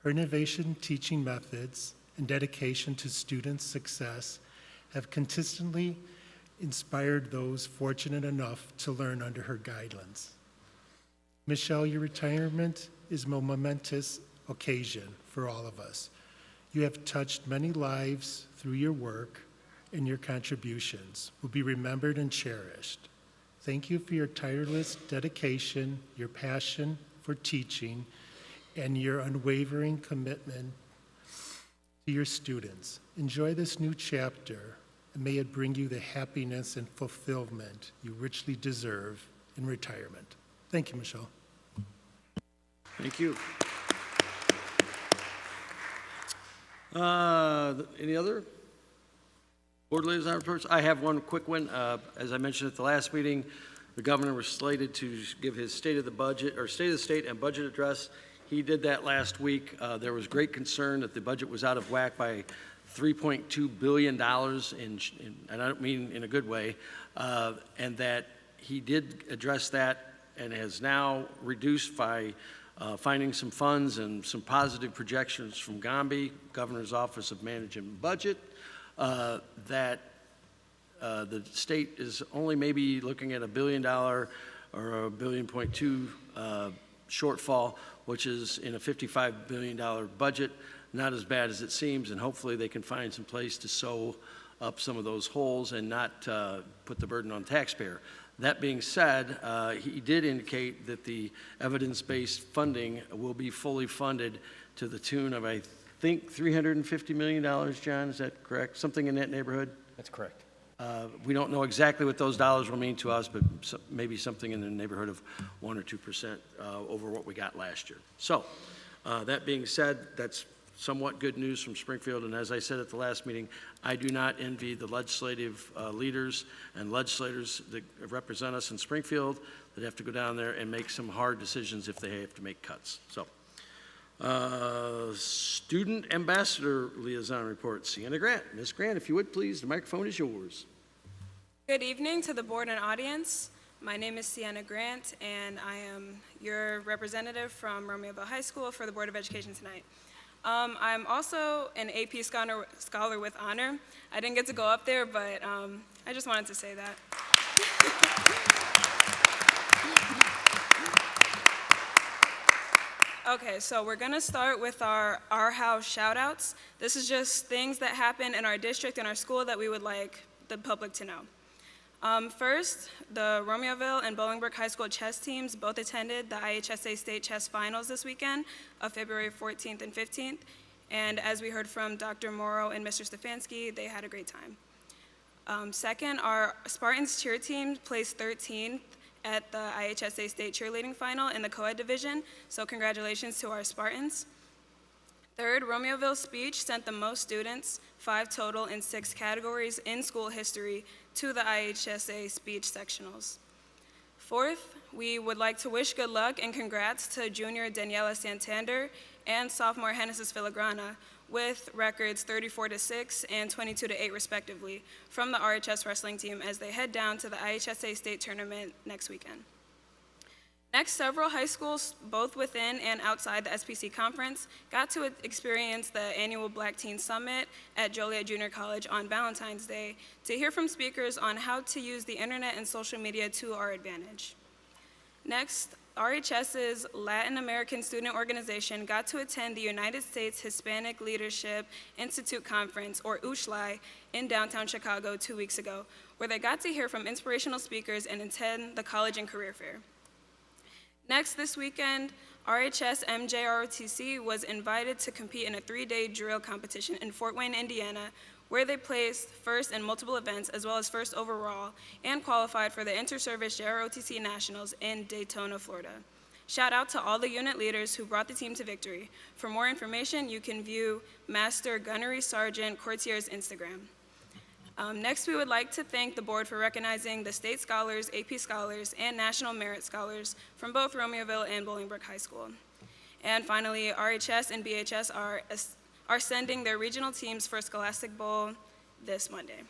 S12: Her innovation teaching methods and dedication to students' success have consistently inspired those fortunate enough to learn under her guidance. Michelle, your retirement is a momentous occasion for all of us. You have touched many lives through your work, and your contributions will be remembered and cherished. Thank you for your tireless dedication, your passion for teaching, and your unwavering commitment to your students. Enjoy this new chapter, and may it bring you the happiness and fulfillment you richly deserve in retirement. Thank you, Michelle.
S2: Thank you. Any other board liaison reports? I have one quick one. As I mentioned at the last meeting, the governor was slated to give his State of the State and budget address. He did that last week. There was great concern that the budget was out of whack by $3.2 billion, and I don't mean in a good way, and that he did address that and has now reduced by finding some funds and some positive projections from GOMBI, Governor's Office of Management and Budget, that the state is only maybe looking at $1 billion or $1.2 billion shortfall, which is in a $55 billion budget. Not as bad as it seems, and hopefully they can find some place to sew up some of those holes and not put the burden on the taxpayer. That being said, he did indicate that the evidence-based funding will be fully funded to the tune of, I think, $350 million, John, is that correct? Something in that neighborhood?
S5: That's correct.
S2: We don't know exactly what those dollars will mean to us, but maybe something in the neighborhood of 1 or 2% over what we got last year. So, that being said, that's somewhat good news from Springfield, and as I said at the last meeting, I do not envy the legislative leaders and legislators that represent us in Springfield that have to go down there and make some hard decisions if they have to make cuts. So, Student Ambassador Liaison Report, Sienna Grant. Ms. Grant, if you would please, the microphone is yours.
S15: Good evening to the board and audience. My name is Sienna Grant, and I am your representative from Romeoville High School for the Board of Education tonight. I'm also an AP Scholar with honor. I didn't get to go up there, but I just wanted to say that. Okay, so we're gonna start with our house shout-outs. This is just things that happen in our district and our school that we would like the public to know. First, the Romeoville and Bolingbrook High School chess teams both attended the IHSA State Chess Finals this weekend of February 14th and 15th. And as we heard from Dr. Morrow and Mr. Stefanski, they had a great time. Second, our Spartans cheer team placed 13th at the IHSA State Cheerleading Final in the co-ed division, so congratulations to our Spartans. Third, Romeoville Speech sent the most students, 5 total in 6 categories in school history, to the IHSA Speech Sectionals. Fourth, we would like to wish good luck and congrats to junior Daniela Santander and sophomore Genesis Filigrana with records 34-6 and 22-8 respectively from the RHS wrestling team as they head down to the IHSA State Tournament next weekend. Next, several high schools, both within and outside the SPC conference, got to experience the annual Black Teen Summit at Joliet Junior College on Valentine's Day to hear from speakers on how to use the internet and social media to our advantage. Next, RHS's Latin American Student Organization got to attend the United States Hispanic Leadership Institute Conference, or USHLI, in downtown Chicago 2 weeks ago, where they got to hear from inspirational speakers and attend the college and career fair. Next, this weekend, RHS MJROTC was invited to compete in a 3-day drill competition in Fort Wayne, Indiana, where they placed first in multiple events as well as first overall and qualified for the Inter-Service JROTC Nationals in Daytona, Florida. Shout out to all the unit leaders who brought the team to victory. For more information, you can view Master Gunnery Sergeant Courtier's Instagram. Next, we would like to thank the board for recognizing the state scholars, AP scholars, and national merit scholars from both Romeoville and Bolingbrook High School. And finally, RHS and BHS are sending their regional teams for Scholastic Bowl this Monday.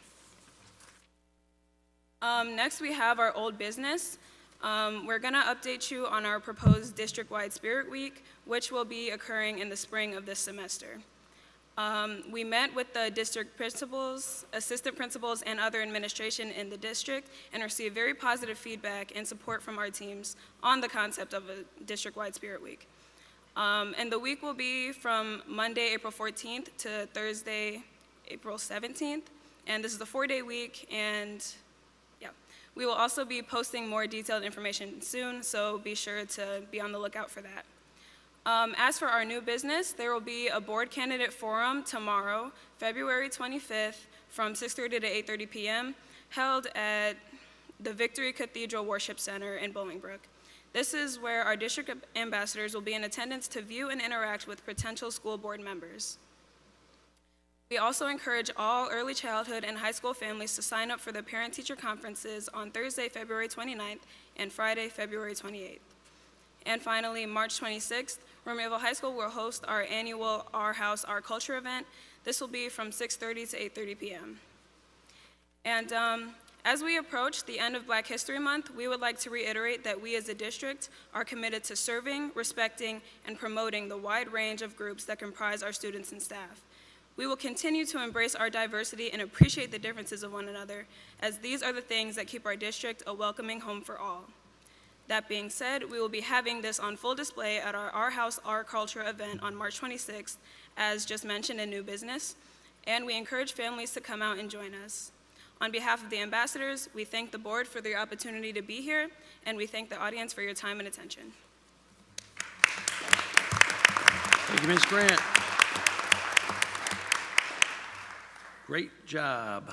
S15: Next, we have our old business. We're gonna update you on our proposed district-wide Spirit Week, which will be occurring in the spring of this semester. We met with the district principals, assistant principals, and other administration in the district and received very positive feedback and support from our teams on the concept of a district-wide Spirit Week. And the week will be from Monday, April 14th to Thursday, April 17th. And this is a 4-day week, and yeah. We will also be posting more detailed information soon, so be sure to be on the lookout for that. As for our new business, there will be a board candidate forum tomorrow, February 25th, from 6:30 to 8:30 p.m., held at the Victory Cathedral Worship Center in Bolingbrook. This is where our district ambassadors will be in attendance to view and interact with potential school board members. We also encourage all early childhood and high school families to sign up for the parent-teacher conferences on Thursday, February 29th, and Friday, February 28th. And finally, March 26th, Romeoville High School will host our annual Our House, Our Culture event. This will be from 6:30 to 8:30 p.m. And as we approach the end of Black History Month, we would like to reiterate that we as a district are committed to serving, respecting, and promoting the wide range of groups that comprise our students and staff. We will continue to embrace our diversity and appreciate the differences of one another, as these are the things that keep our district a welcoming home for all. That being said, we will be having this on full display at our House, Our Culture event on March 26th, as just mentioned in new business, and we encourage families to come out and join us. On behalf of the ambassadors, we thank the board for the opportunity to be here, and we thank the audience for your time and attention.
S2: Thank you, Ms. Grant. Great job.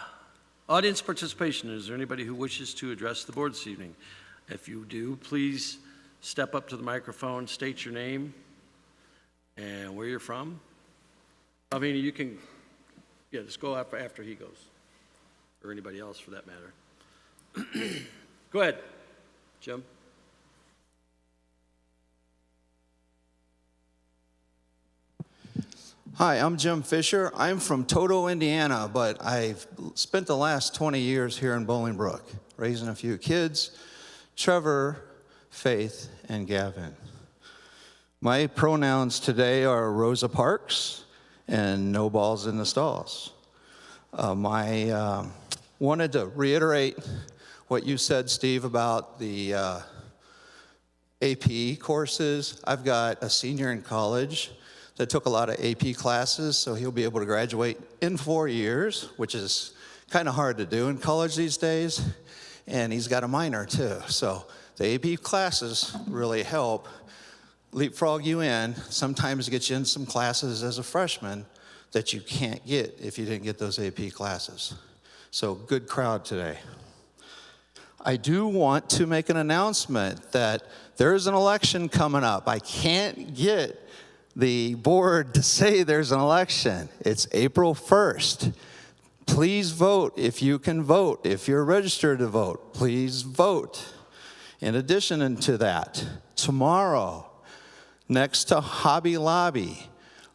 S2: Audience participation. Is there anybody who wishes to address the board this evening? If you do, please step up to the microphone, state your name and where you're from. I mean, you can, yeah, just go after he goes, or anybody else for that matter. Go ahead, Jim.
S13: Hi, I'm Jim Fisher. I'm from Toto, Indiana, but I've spent the last 20 years here in Bolingbrook, raising a few kids, Trevor, Faith, and Gavin. My pronouns today are Rosa Parks and no balls in the stalls. I wanted to reiterate what you said, Steve, about the AP courses. I've got a senior in college that took a lot of AP classes, so he'll be able to graduate in 4 years, which is kind of hard to do in college these days. And he's got a minor too. So the AP classes really help leapfrog you in, sometimes get you in some classes as a freshman that you can't get if you didn't get those AP classes. So good crowd today. I do want to make an announcement that there's an election coming up. I can't get the board to say there's an election. It's April 1st. Please vote if you can vote. If you're registered to vote, please vote. In addition to that, tomorrow, next to Hobby Lobby,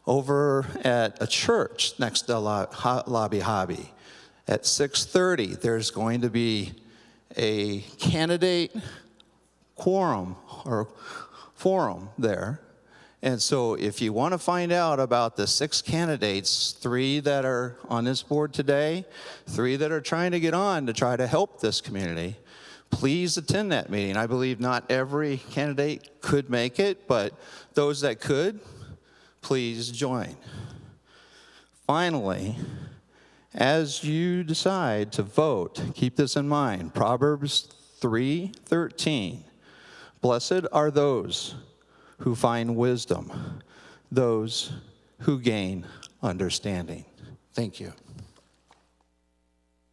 S13: over at a church next to Lobby Hobby, at 6:30, there's going to be a candidate quorum or forum there. And so if you want to find out about the 6 candidates, 3 that are on this board today, 3 that are trying to get on to try to help this community, please attend that meeting. I believe not every candidate could make it, but those that could, please join. Finally, as you decide to vote, keep this in mind. Proverbs 3:13. Blessed are those who find wisdom, those who gain understanding. Thank you.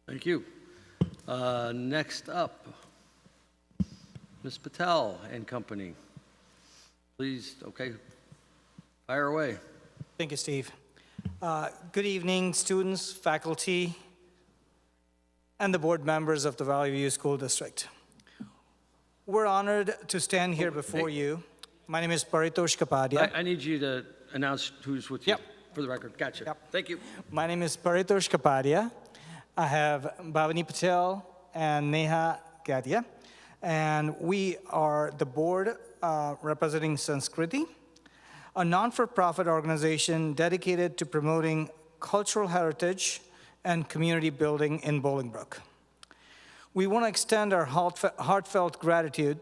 S2: Thank you. Next up, Ms. Patel and company. Please, okay, fire away.
S14: Thank you, Steve. Good evening, students, faculty, and the board members of the Valley View School District. We're honored to stand here before you. My name is Paritosh Kapadia.
S2: I need you to announce who's with you for the record. Gotcha.
S14: Yep.
S2: Thank you.
S14: My name is Paritosh Kapadia. I have Bhavani Patel and Neha Gadia. And we are the board representing Sanskriti, a non-for-profit organization dedicated to promoting cultural heritage and community building in Bolingbrook. We want to extend our heartfelt gratitude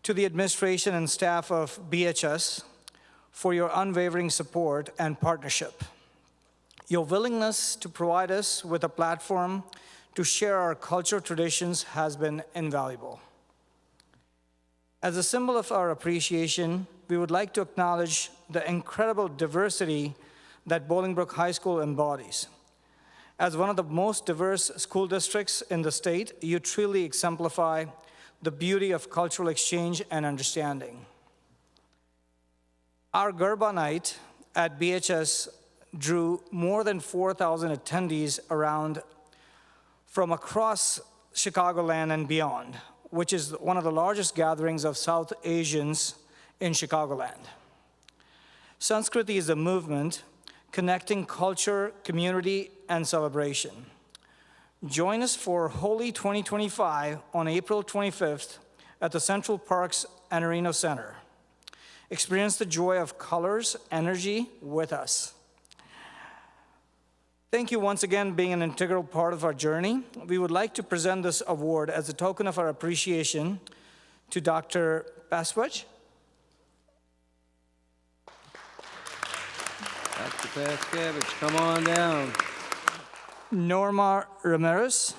S14: to the administration and staff of BHS for your unwavering support and partnership. Your willingness to provide us with a platform to share our cultural traditions has been invaluable. As a symbol of our appreciation, we would like to acknowledge the incredible diversity that Bolingbrook High School embodies. As one of the most diverse school districts in the state, you truly exemplify the beauty of cultural exchange and understanding. Our Garba night at BHS drew more than 4,000 attendees from across Chicagoland and beyond, which is one of the largest gatherings of South Asians in Chicagoland. Sanskriti is a movement connecting culture, community, and celebration. Join us for Holi 2025 on April 25th at the Central Parks and Arena Center. Experience the joy of colors, energy with us. Thank you once again for being an integral part of our journey. We would like to present this award as a token of our appreciation to Dr. Paswich.
S2: Dr. Paskevich, come on down.
S14: Norma Ramirez,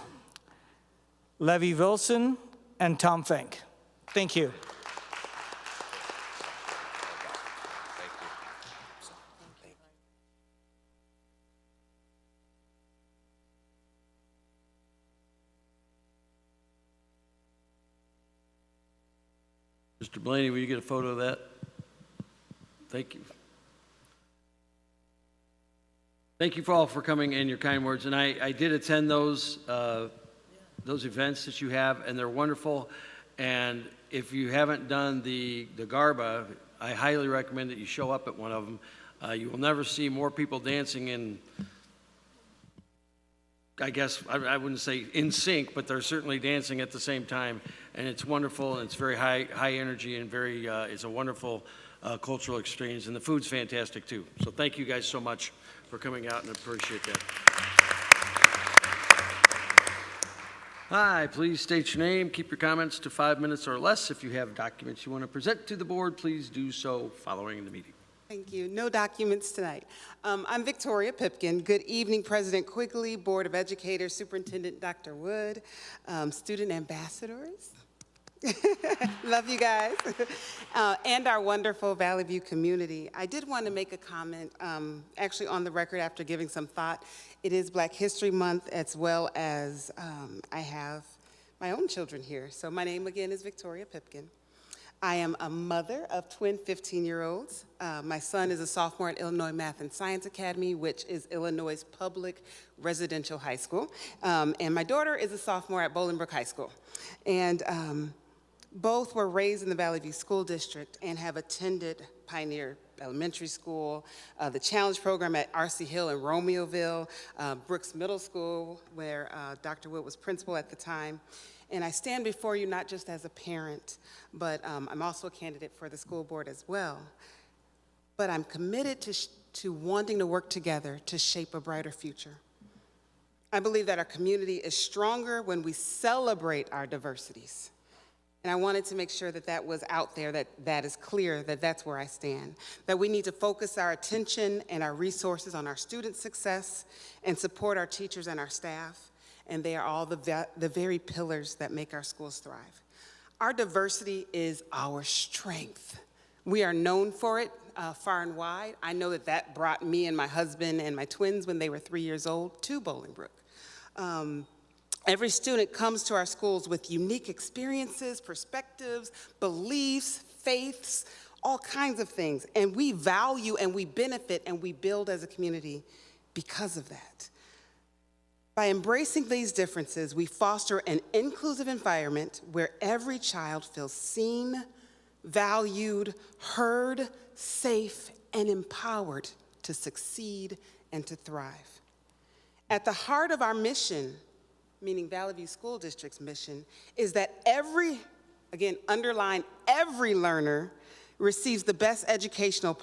S14: Levy Wilson, and Tom Fink. Thank you.
S2: Mr. Blaney, will you get a photo of that? Thank you. Thank you for all for coming and your kind words. And I did attend those events that you have, and they're wonderful. And if you haven't done the Garba, I highly recommend that you show up at one of them. You will never see more people dancing in, I guess, I wouldn't say in sync, but they're certainly dancing at the same time. And it's wonderful, and it's very high energy, and it's a wonderful cultural exchange. And the food's fantastic, too. So thank you guys so much for coming out, and I appreciate that. Hi, please state your name. Keep your comments to 5 minutes or less. If you have documents you want to present to the board, please do so following the meeting.
S16: Thank you. No documents tonight. I'm Victoria Pipkin. Good evening, President Quigley, Board of Educators, Superintendent Dr. Wood, student ambassadors. Love you guys. And our wonderful Valley View community. I did want to make a comment, actually on the record after giving some thought. It is Black History Month, as well as I have my own children here. So my name again is Victoria Pipkin. I am a mother of twin 15-year-olds. My son is a sophomore at Illinois Math and Science Academy, which is Illinois' public residential high school. And my daughter is a sophomore at Bolingbrook High School. And both were raised in the Valley View School District and have attended Pioneer Elementary School, the Challenge Program at R.C. Hill in Romeoville, Brooks Middle School, where Dr. Wood was principal at the time. And I stand before you not just as a parent, but I'm also a candidate for the school board as well. But I'm committed to wanting to work together to shape a brighter future. I believe that our community is stronger when we celebrate our diversities. And I wanted to make sure that that was out there, that is clear, that that's where I stand. That we need to focus our attention and our resources on our students' success and support our teachers and our staff. And they are all the very pillars that make our schools thrive. Our diversity is our strength. We are known for it far and wide. I know that brought me and my husband and my twins when they were 3 years old to Bolingbrook. Every student comes to our schools with unique experiences, perspectives, beliefs, faiths, all kinds of things. And we value and we benefit and we build as a community because of that. By embracing these differences, we foster an inclusive environment where every child feels seen, valued, heard, safe, and empowered to succeed and to thrive. At the heart of our mission, meaning Valley View School District's mission, is that underline every learner receives the best education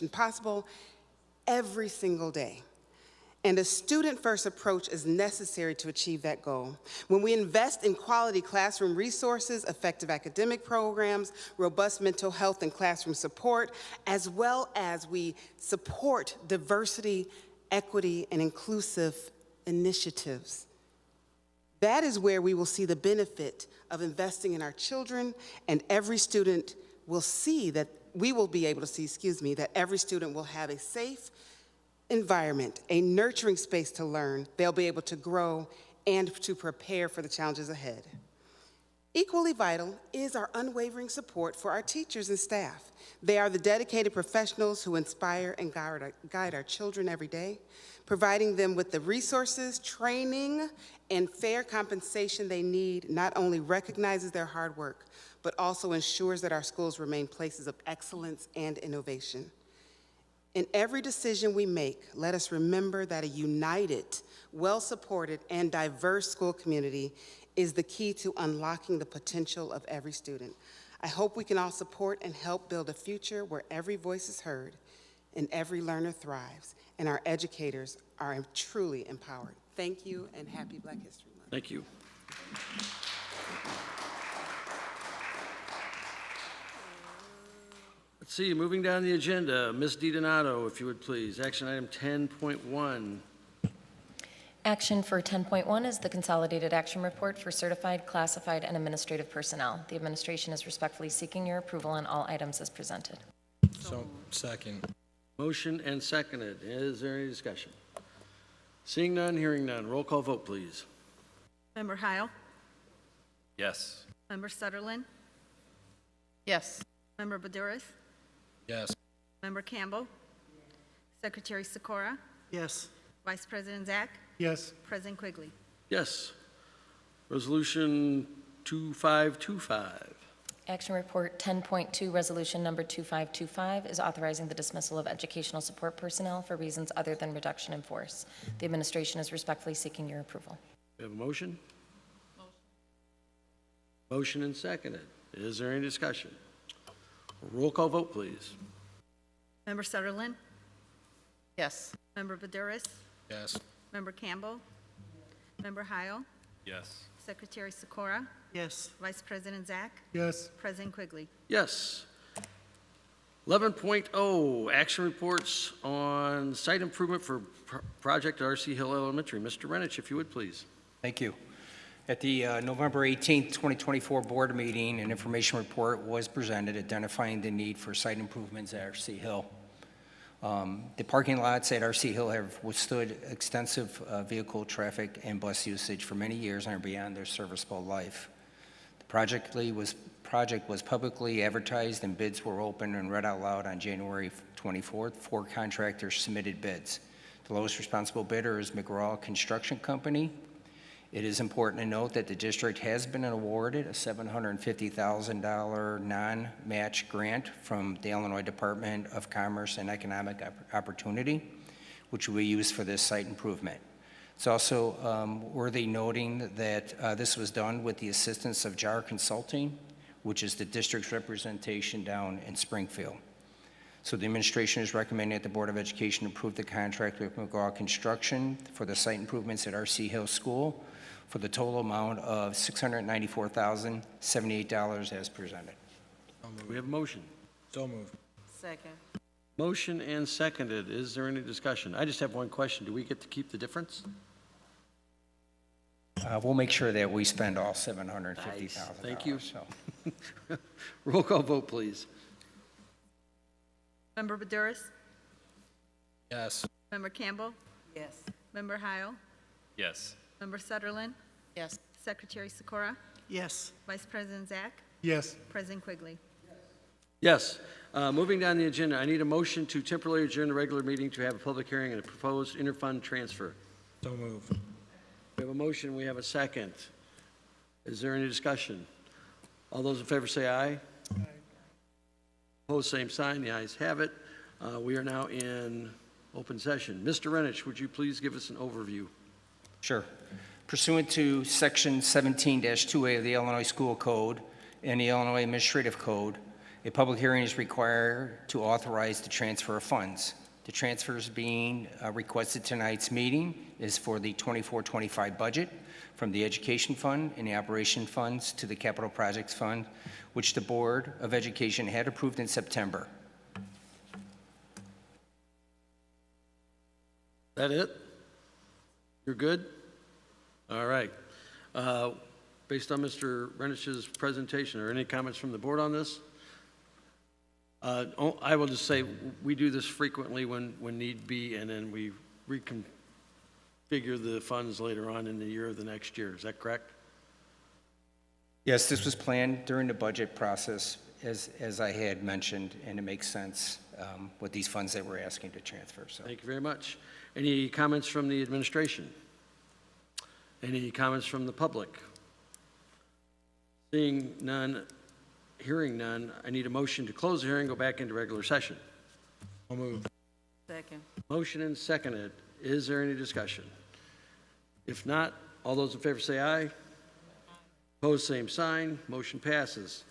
S16: possible every single day. and a student-first approach is necessary to achieve that goal. When we invest in quality classroom resources, effective academic programs, robust mental health and classroom support, as well as we support diversity, equity, and inclusive initiatives, that is where we will see the benefit of investing in our children, and every student will see that, we will be able to see, that every student will have a safe environment, a nurturing space to learn. They'll be able to grow and to prepare for the challenges ahead. Equally vital is our unwavering support for our teachers and staff. They are the dedicated professionals who inspire and guide our children every day, providing them with the resources, training, and fair compensation they need not only recognizes their hard work, but also ensures that our schools remain places of excellence and innovation. In every decision we make, let us remember that a united, well-supported, and diverse school community is the key to unlocking the potential of every student. I hope we can all support and help build a future where every voice is heard and every learner thrives, and our educators are truly empowered. Thank you, and happy Black History Month.
S2: Thank you. Let's see, moving down the agenda, Ms. DiDonato, if you would please. Action item 10.1.
S4: Action for 10.1 is the Consolidated Action Report for Certified, Classified, and Administrative Personnel. The administration is respectfully seeking your approval on all items as presented.
S5: So, second.
S2: Motion and seconded. Is there any discussion? Seeing none, hearing none. Roll call vote, please.
S17: Member Heil?
S23: Yes.
S17: Member Sutherland?
S16: Yes.
S17: Member Badouris?
S5: Yes.
S17: Member Campbell? Secretary Sikora?
S11: Yes.
S17: Vice President Zach?
S12: Yes.
S17: President Quigley?
S2: Yes. Resolution 2525.
S4: Action Report 10.2, Resolution Number 2525, is authorizing the dismissal of educational support personnel for reasons other than reduction in force. The administration is respectfully seeking your approval.
S2: We have a motion? Motion and seconded. Is there any discussion? Roll call vote, please.
S17: Member Sutherland?
S16: Yes.
S17: Member Badouris?
S5: Yes.
S17: Member Campbell? Member Heil?
S23: Yes.
S17: Secretary Sikora?
S11: Yes.
S17: Vice President Zach?
S12: Yes.
S17: President Quigley?
S2: Yes. 11.0, action reports on site improvement for project at RC Hill Elementary. Mr. Renich, if you would, please.
S5: Thank you. At the November 18th, 2024 board meeting, an information report was presented identifying the need for site improvements at RC Hill. The parking lots at RC Hill have withstood extensive vehicle traffic and bus usage for many years and are beyond their serviceable life. The project was publicly advertised and bids were opened and read out loud on January 24th. 4 contractors submitted bids. The lowest responsible bidder is McGraw Construction Company. It is important to note that the district has been awarded a $750,000 non-match grant from the Illinois Department of Commerce and Economic Opportunity, which will be used for this site improvement. It's also worthy noting that this was done with the assistance of JAR Consulting, which is the district's representation down in Springfield. So the administration is recommending that the Board of Education approve the contract with McGraw Construction for the site improvements at RC Hill School for the total amount of $694,078 as presented.
S2: We have a motion.
S5: So moved.
S16: Second.
S2: Motion and seconded. Is there any discussion? I just have one question. Do we get to keep the difference?
S5: We'll make sure that we spend all $750,000.
S2: Nice. Thank you.
S5: So.
S2: Roll call vote, please.
S17: Member Badouris?
S5: Yes.
S17: Member Campbell?
S16: Yes.
S17: Member Heil?
S23: Yes.
S17: Member Sutherland?
S16: Yes.
S17: Secretary Sikora?
S11: Yes.
S17: Vice President Zach?
S12: Yes.
S17: President Quigley?
S2: Yes. Moving down the agenda, I need a motion to temporarily adjourn the regular meeting to have a public hearing and a proposed interfund transfer.
S5: So moved.
S2: We have a motion, we have a second. Is there any discussion? All those in favor say aye. Aye. Opposed, same sign. The ayes have it. We are now in open session. Mr. Renich, would you please give us an overview?
S5: Sure. Pursuant to Section 17-2A of the Illinois School Code and the Illinois Administrative Code, a public hearing is required to authorize the transfer of funds. The transfers being requested tonight's meeting is for the 24-25 budget from the Education Fund and the Operation Funds to the Capital Projects Fund, which the Board of Education had approved in September.
S2: That it? You're good? All right. Based on Mr. Renich's presentation, are any comments from the board on this? I will just say, we do this frequently when need be, and then we reconfigure the funds later on in the year of the next year. Is that correct?
S5: Yes, this was planned during the budget process, as I had mentioned, and it makes sense with these funds that we're asking to transfer. So.
S2: Thank you very much. Any comments from the administration? Any comments from the public? Seeing none, hearing none, I need a motion to close the hearing, go back into regular session. I'll move.
S8: Second.
S2: Motion and seconded. Is there any discussion? If not, all those in favor say aye. Opposed, same sign. Motion passes.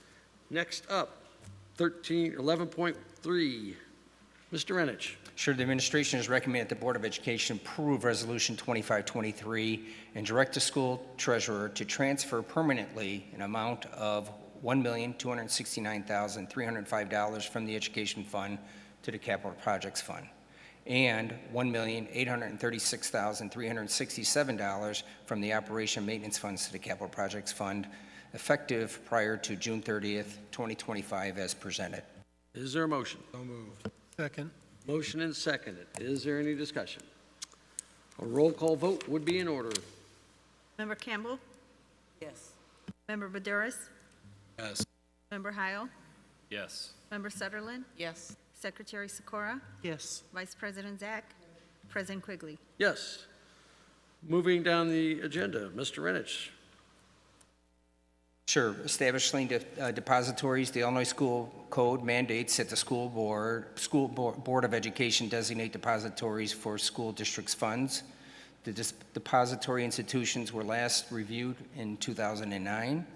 S2: Next up, 11.3. Mr. Renich.
S5: Sure, the administration has recommended the Board of Education approve Resolution 2523 and direct the school treasurer to transfer permanently an amount of $1,269,305 from the Education Fund to the Capital Projects Fund, and $1,836,367 from the Operation Maintenance Funds to the Capital Projects Fund, effective prior to June 30th, 2025, as presented.
S2: Is there a motion? So moved.
S12: Second.
S2: Motion and seconded. Is there any discussion? A roll call vote would be in order.
S17: Member Campbell?
S8: Yes.
S17: Member Badouris?
S23: Yes.
S17: Member Heil?
S23: Yes.
S17: Member Sutherland?
S8: Yes.
S17: Secretary Sikora?
S11: Yes.
S17: Vice President Zach? President Quigley?
S2: Yes. Moving down the agenda, Mr. Renich.
S5: Sure. Establishing depositories, the Illinois School Code mandates that the school board of Education designate depositories for school districts' funds. The depository institutions were last reviewed in 2009,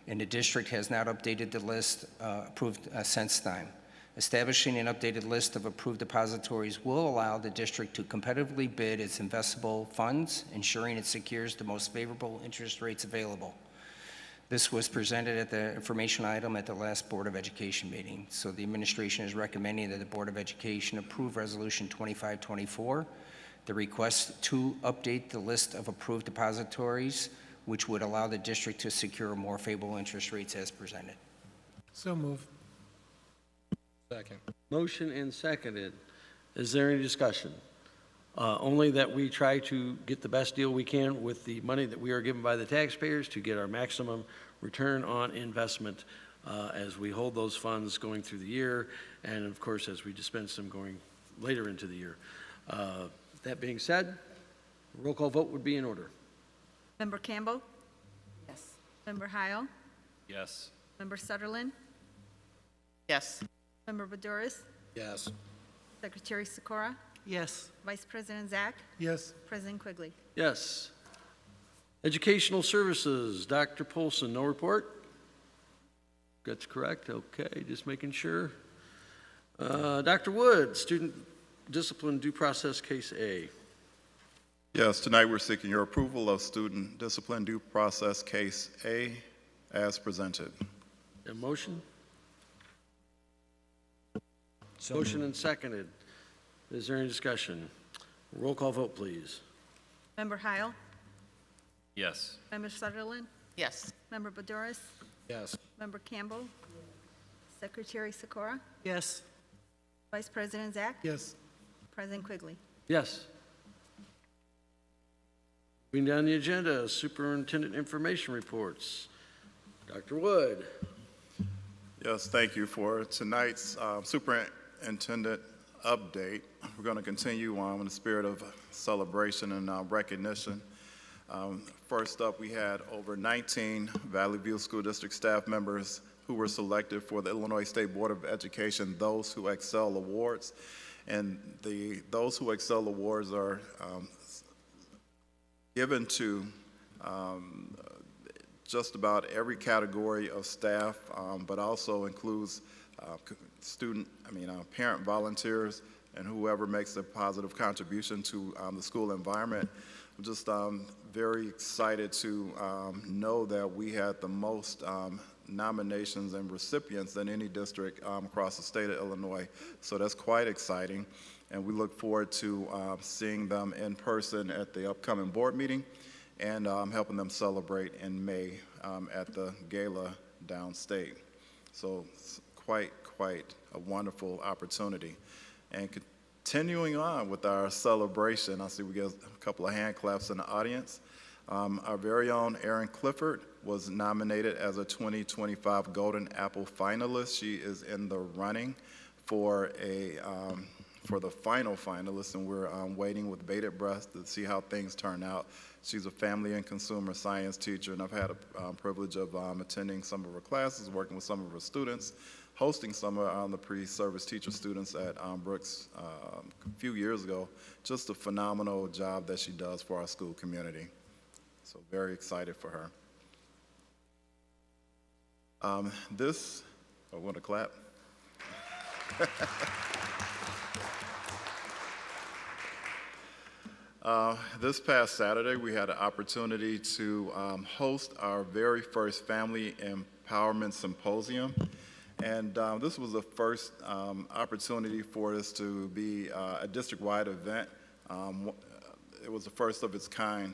S5: and the district has not updated the list approved since then. Establishing an updated list of approved depositories will allow the district to competitively bid its investable funds, ensuring it secures the most favorable interest rates available. This was presented at the information item at the last Board of Education meeting. So the administration is recommending that the Board of Education approve Resolution 2524, the request to update the list of approved depositories, which would allow the district to secure more favorable interest rates as presented.
S12: So move.
S23: Second.
S2: Motion and seconded. Is there any discussion? Only that we try to get the best deal we can with the money that we are given by the taxpayers to get our maximum return on investment as we hold those funds going through the year, and of course as we dispense them going later into the year. That being said, roll call vote would be in order.
S17: Member Campbell?
S8: Yes.
S17: Member Heil?
S23: Yes.
S17: Member Sutherland?
S8: Yes.
S17: Member Badouris?
S23: Yes.
S17: Secretary Sikora?
S11: Yes.
S17: Vice President Zach?
S12: Yes.
S17: President Quigley?
S2: Yes. Educational Services, Dr. Polson, no report? That's correct, okay, just making sure. Dr. Wood, Student Discipline Due Process Case A.
S10: Yes, tonight we're seeking your approval of Student Discipline Due Process Case A as presented.
S2: A motion? Motion and seconded. Is there any discussion? Roll call vote, please.
S17: Member Heil?
S23: Yes.
S17: Member Sutherland?
S8: Yes.
S17: Member Badouris?
S23: Yes.
S17: Member Campbell? Secretary Sikora?
S11: Yes.
S17: Vice President Zach?
S12: Yes.
S17: President Quigley?
S2: Yes. Moving down the agenda, Superintendent Information Reports. Dr. Wood.
S10: Yes, thank you for tonight's Superintendent update. We're going to continue on in the spirit of celebration and recognition. First up, we had over 19 Valley View School District staff members who were selected for the Illinois State Board of Education Those Who Excel Awards. And the Those Who Excel Awards are given to just about every category of staff, but also includes parent volunteers, and whoever makes a positive contribution to the school environment. I'm just very excited to know that we had the most nominations and recipients than any district across the state of Illinois. So that's quite exciting. And we look forward to seeing them in person at the upcoming board meeting and helping them celebrate in May at the gala downstate. So it's quite a wonderful opportunity. And continuing on with our celebration, I see we get a couple of hand claps in the audience. Our very own Erin Clifford was nominated as a 2025 Golden Apple finalist. She is in the running for the final finalist, and we're waiting with bated breath to see how things turn out. She's a family and consumer science teacher, and I've had a privilege of attending some of her classes, working with some of her students, hosting some of the pre-service teacher students at Brooks a few years ago. Just a phenomenal job that she does for our school community. So very excited for her. I want to clap. This past Saturday, we had an opportunity to host our very first Family Empowerment Symposium. And this was the first opportunity for us to be a district-wide event. It was the first of its kind.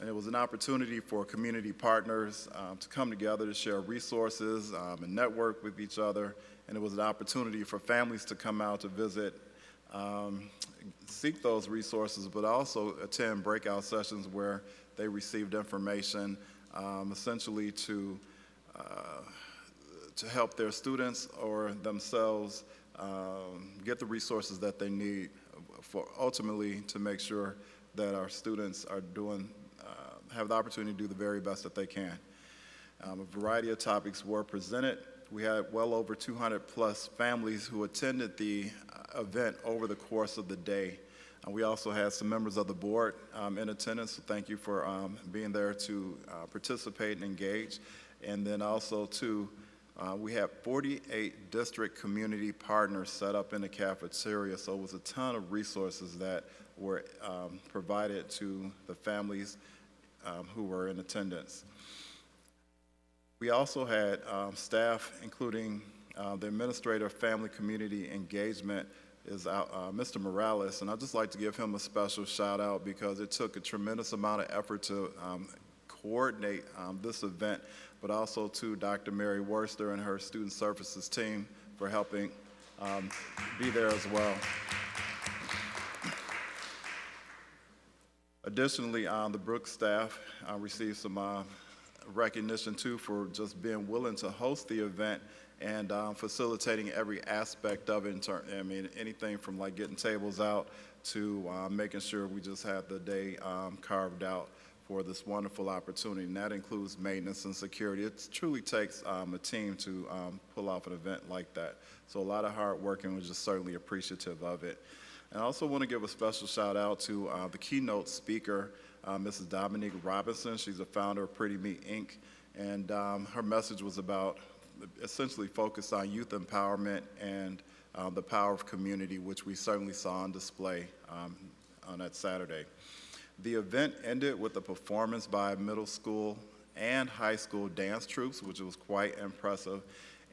S10: And it was an opportunity for community partners to come together to share resources and network with each other. And it was an opportunity for families to come out to visit, seek those resources, but also attend breakout sessions where they received information essentially to help their students or themselves get the resources that they need for ultimately to make sure that our students are have the opportunity to do the very best that they can. A variety of topics were presented. We had well over 200 plus families who attended the event over the course of the day. We also had some members of the board in attendance, so thank you for being there to participate and engage. And then also too, we had 48 district community partners set up in the cafeteria, so it was a ton of resources that were provided to the families who were in attendance. We also had staff, including the Administrator of Family Community Engagement, is Mr. Morales, and I'd just like to give him a special shout out because it took a tremendous amount of effort to coordinate this event, but also to Dr. Mary Worster and her Student Services team for helping be there as well. Additionally, the Brooks staff received some recognition too for just being willing to host the event and facilitating every aspect of it. I mean, anything from like getting tables out to making sure we just had the day carved out for this wonderful opportunity, and that includes maintenance and security. It truly takes a team to pull off an event like that. So a lot of hard work, and we're just certainly appreciative of it. And I also want to give a special shout out to the keynote speaker, Mrs. Dominique Robinson. She's a founder of Pretty Me Inc. And her message was about essentially focused on youth empowerment and the power of community, which we certainly saw on display on that Saturday. The event ended with a performance by middle school and high school dance troupes, which was quite impressive,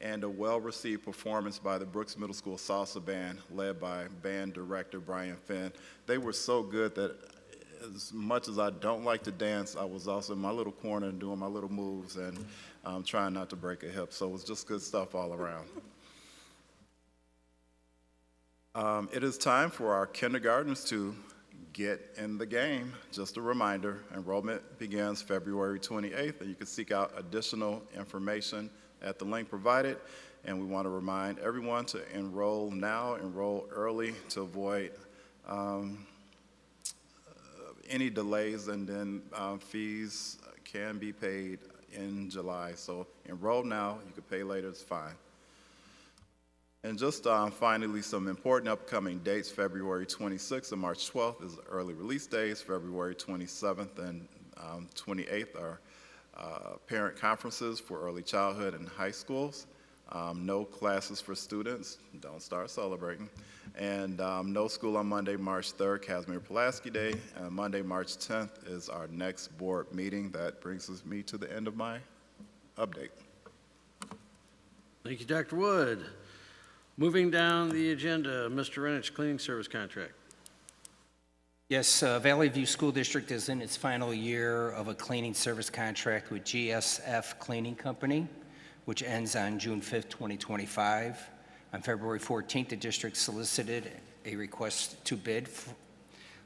S10: and a well-received performance by the Brooks Middle School Salsa Band, led by band director Brian Finn. They were so good that as much as I don't like to dance, I was also in my little corner and doing my little moves and trying not to break a hip. So it was just good stuff all around. It is time for our kindergartners to get in the game. Just a reminder, enrollment begins February 28th, and you can seek out additional information at the link provided. And we want to remind everyone to enroll now, enroll early to avoid any delays, and then fees can be paid in July. So enroll now, you can pay later, it's fine. And just finally, some important upcoming dates. February 26th and March 12th is early release days. February 27th and 28th are parent conferences for early childhood and high schools. No classes for students. Don't start celebrating. And no school on Monday, March 3rd, Casimir Pulaski Day. Monday, March 10th is our next board meeting. That brings me to the end of my update.
S2: Thank you, Dr. Wood. Moving down the agenda, Mr. Renich, cleaning service contract.
S5: Yes, Valley View School District is in its final year of a cleaning service contract with GSF Cleaning Company, which ends on June 5th, 2025. On February 14th, the district solicited a request to bid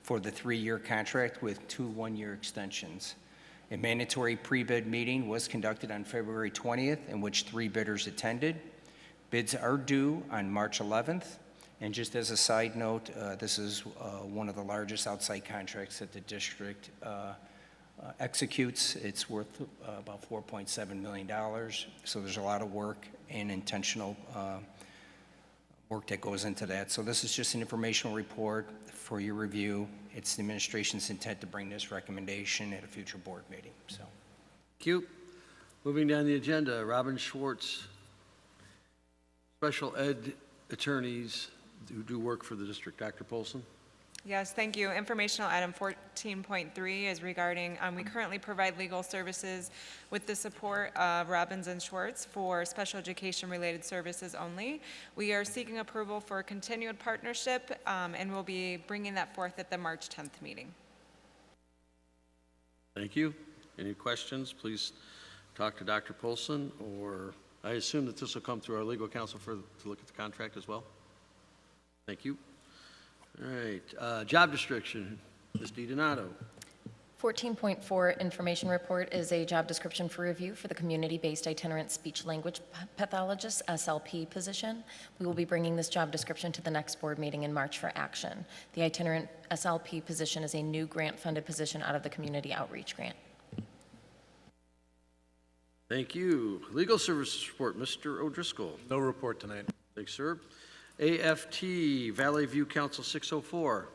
S5: for the 3-year contract with 2 one-year extensions. A mandatory pre-bid meeting was conducted on February 20th, in which 3 bidders attended. Bids are due on March 11th. And just as a side note, this is one of the largest outside contracts that the district executes. It's worth about $4.7 million. So there's a lot of work and intentional work that goes into that. So this is just an informational report for your review. It's the administration's intent to bring this recommendation at a future board meeting. So,
S2: Thank you. Moving down the agenda, Robin Schwartz, special ed attorneys who do work for the district. Dr. Polson.
S1: Yes, thank you. Informational item 14.3 is regarding, we currently provide legal services with the support of Robbins and Schwartz for special education related services only. We are seeking approval for a continued partnership and we'll be bringing that forth at the March 10th meeting.
S2: Thank you. Any questions? Please talk to Dr. Polson, or I assume that this will come through our legal counsel to look at the contract as well. Thank you. All right, job description, Ms. DiDonato.
S4: 14.4 information report is a job description for review for the community-based itinerant speech language pathologist SLP position. We will be bringing this job description to the next board meeting in March for action. The itinerant SLP position is a new grant-funded position out of the community outreach grant.
S2: Thank you. Legal services report, Mr. O'Driscoll.
S6: No report tonight.
S2: Thanks, sir. AFT, Valley View Council 604.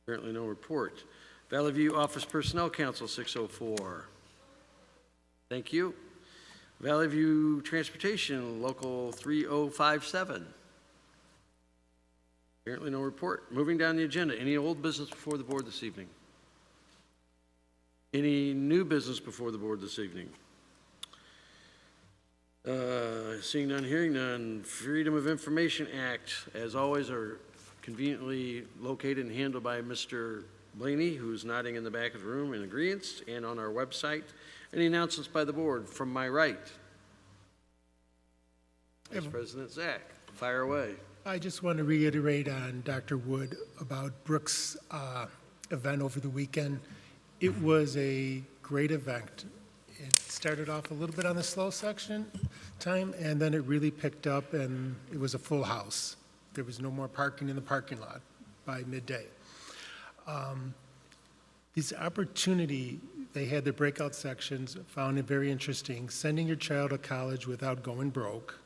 S2: Apparently no report. Valley View Office Personnel Council 604. Thank you. Valley View Transportation Local 3057. Apparently no report. Moving down the agenda, any old business before the board this evening? Any new business before the board this evening? Seeing none, hearing none. Freedom of Information Act, as always, are conveniently located and handled by Mr. Blaney, who's nodding in the back of the room in agreement, and on our website. Any announcements by the board? From my right, Vice President Zach, fire away.
S12: I just want to reiterate on Dr. Wood about Brooks' event over the weekend. It was a great event. It started off a little bit on the slow section time, and then it really picked up, and it was a full house. There was no more parking in the parking lot by midday. This opportunity, they had the breakout sections, found it very interesting. Sending your child to college without going broke,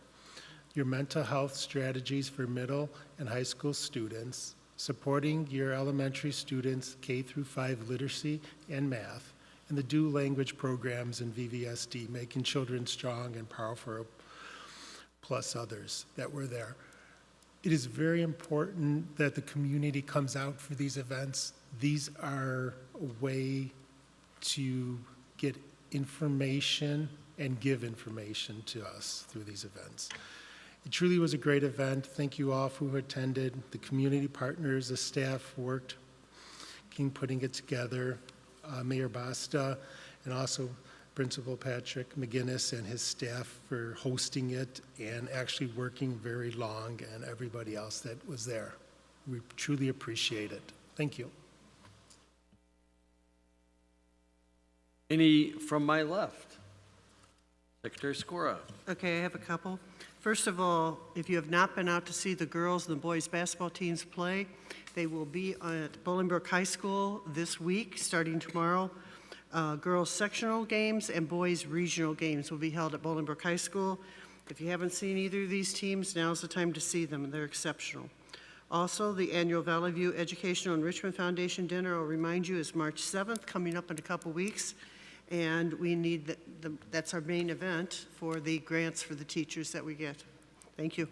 S12: your mental health strategies for middle and high school students, supporting your elementary students K through 5 literacy and math, and the dual language programs in VVSD, making children strong and powerful, plus others that were there. It is very important that the community comes out for these events. These are a way to get information and give information to us through these events. It truly was a great event. Thank you all who attended. The community partners, the staff worked in putting it together. Mayor Basta, and also Principal Patrick McGinnis and his staff for hosting it and actually working very long, and everybody else that was there. We truly appreciate it. Thank you.
S2: Any from my left? Secretary Skora.
S11: Okay, I have a couple. First of all, if you have not been out to see the girls and the boys basketball teams play, they will be at Bolingbrook High School this week, starting tomorrow. Girls sectional games and boys regional games will be held at Bolingbrook High School. If you haven't seen either of these teams, now's the time to see them. They're exceptional. Also, the annual Valley View Educational Enrichment Foundation Dinner, I'll remind you, is March 7th, coming up in a couple weeks. And we need, that's our main event for the grants for the teachers that we get. Thank you.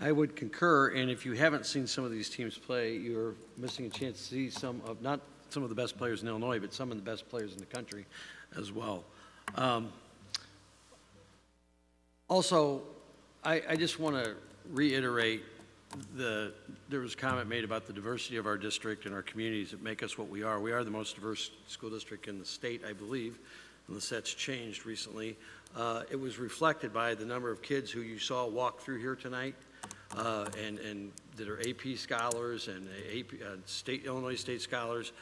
S2: I would concur, and if you haven't seen some of these teams play, you're missing a chance to see some of, not some of the best players in Illinois, but some of the best players in the country as well. Also, I just want to reiterate there was a comment made about the diversity of our district and our communities that make us what we are. We are the most diverse school district in the state, I believe, unless that's changed recently. It was reflected by the number of kids who you saw walk through here tonight, and that are AP scholars and Illinois State scholars.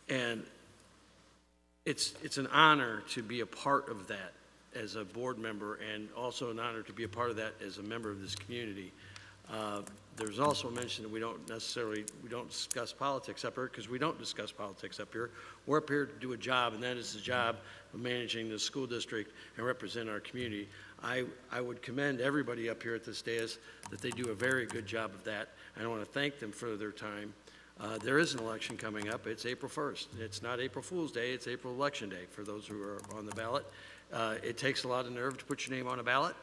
S2: And it's an honor to be a part of that as a board member, and also an honor to be a part of that as a member of this community. There's also a mention that we don't discuss politics up here, because we don't discuss politics up here. We're up here to do a job, and that is the job of managing the school district and represent our community. I would commend everybody up here at this dais that they do a very good job of that, and I want to thank them for their time. There is an election coming up. It's April 1st. It's not April Fool's Day. It's April Election Day for those who are on the ballot. It takes a lot of nerve to put your name on a ballot.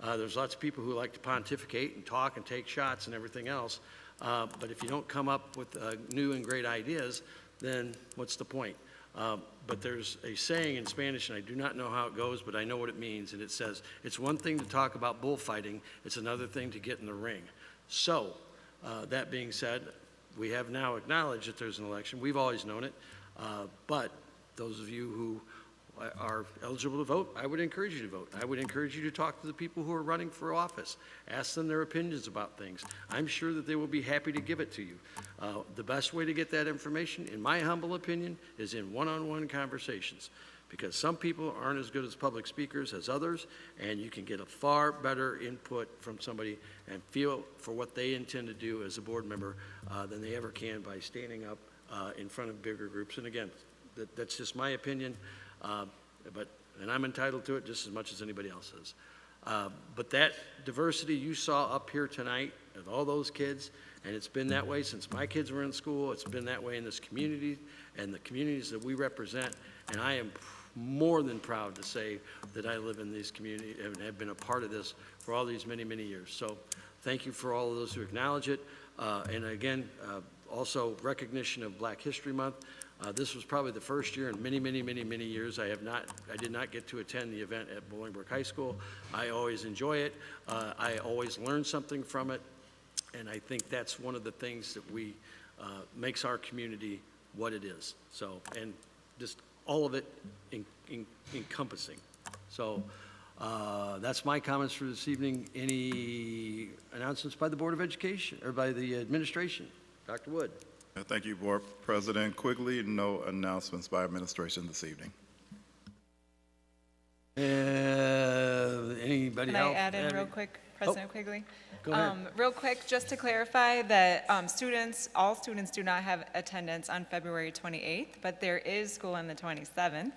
S2: There's lots of people who like to pontificate and talk and take shots and everything else. But if you don't come up with new and great ideas, then what's the point? But there's a saying in Spanish, and I do not know how it goes, but I know what it means. And it says, it's one thing to talk about bullfighting. It's another thing to get in the ring. So that being said, we have now acknowledged that there's an election. We've always known it. But those of you who are eligible to vote, I would encourage you to vote. I would encourage you to talk to the people who are running for office. Ask them their opinions about things. I'm sure that they will be happy to give it to you. The best way to get that information, in my humble opinion, is in one-on-one conversations, because some people aren't as good as public speakers as others, and you can get a far better input from somebody and feel for what they intend to do as a board member than they ever can by standing up in front of bigger groups. And again, that's just my opinion. And I'm entitled to it just as much as anybody else is. But that diversity you saw up here tonight of all those kids, and it's been that way since my kids were in school, it's been that way in this community and the communities that we represent, and I am more than proud to say that I live in these communities and have been a part of this for all these many, many years. So thank you for all of those who acknowledge it. And again, also recognition of Black History Month. This was probably the first year in many, many, many, many years I did not get to attend the event at Bolingbrook High School. I always enjoy it. I always learn something from it, and I think that's one of the things that makes our community what it is. So, and just all of it encompassing. So that's my comments for this evening. Any announcements by the Board of Education or by the administration? Dr. Wood.
S10: Thank you, Board President Quigley. No announcements by administration this evening.
S2: Anybody
S1: Can
S2: else?
S1: I add in real quick, President Quigley?
S2: Go ahead.
S1: Real quick, just to clarify that all students do not have attendance on February 28th, but there is school on the 27th.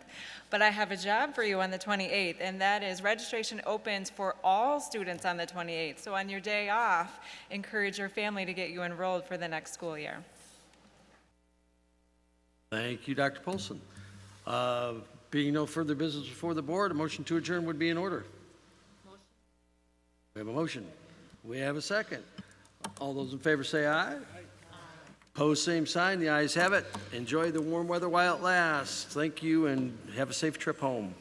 S1: But I have a job for you on the 28th, and that is registration opens for all students on the 28th. So on your day off, encourage your family to get you enrolled for the next school year.
S2: Thank you, Dr. Polson. Being no further business before the board, a motion to adjourn would be in order. We have a motion. We have a second. All those in favor say aye. Opposed, same sign. The ayes have it. Enjoy the warm weather while it lasts. Thank you, and have a safe trip home.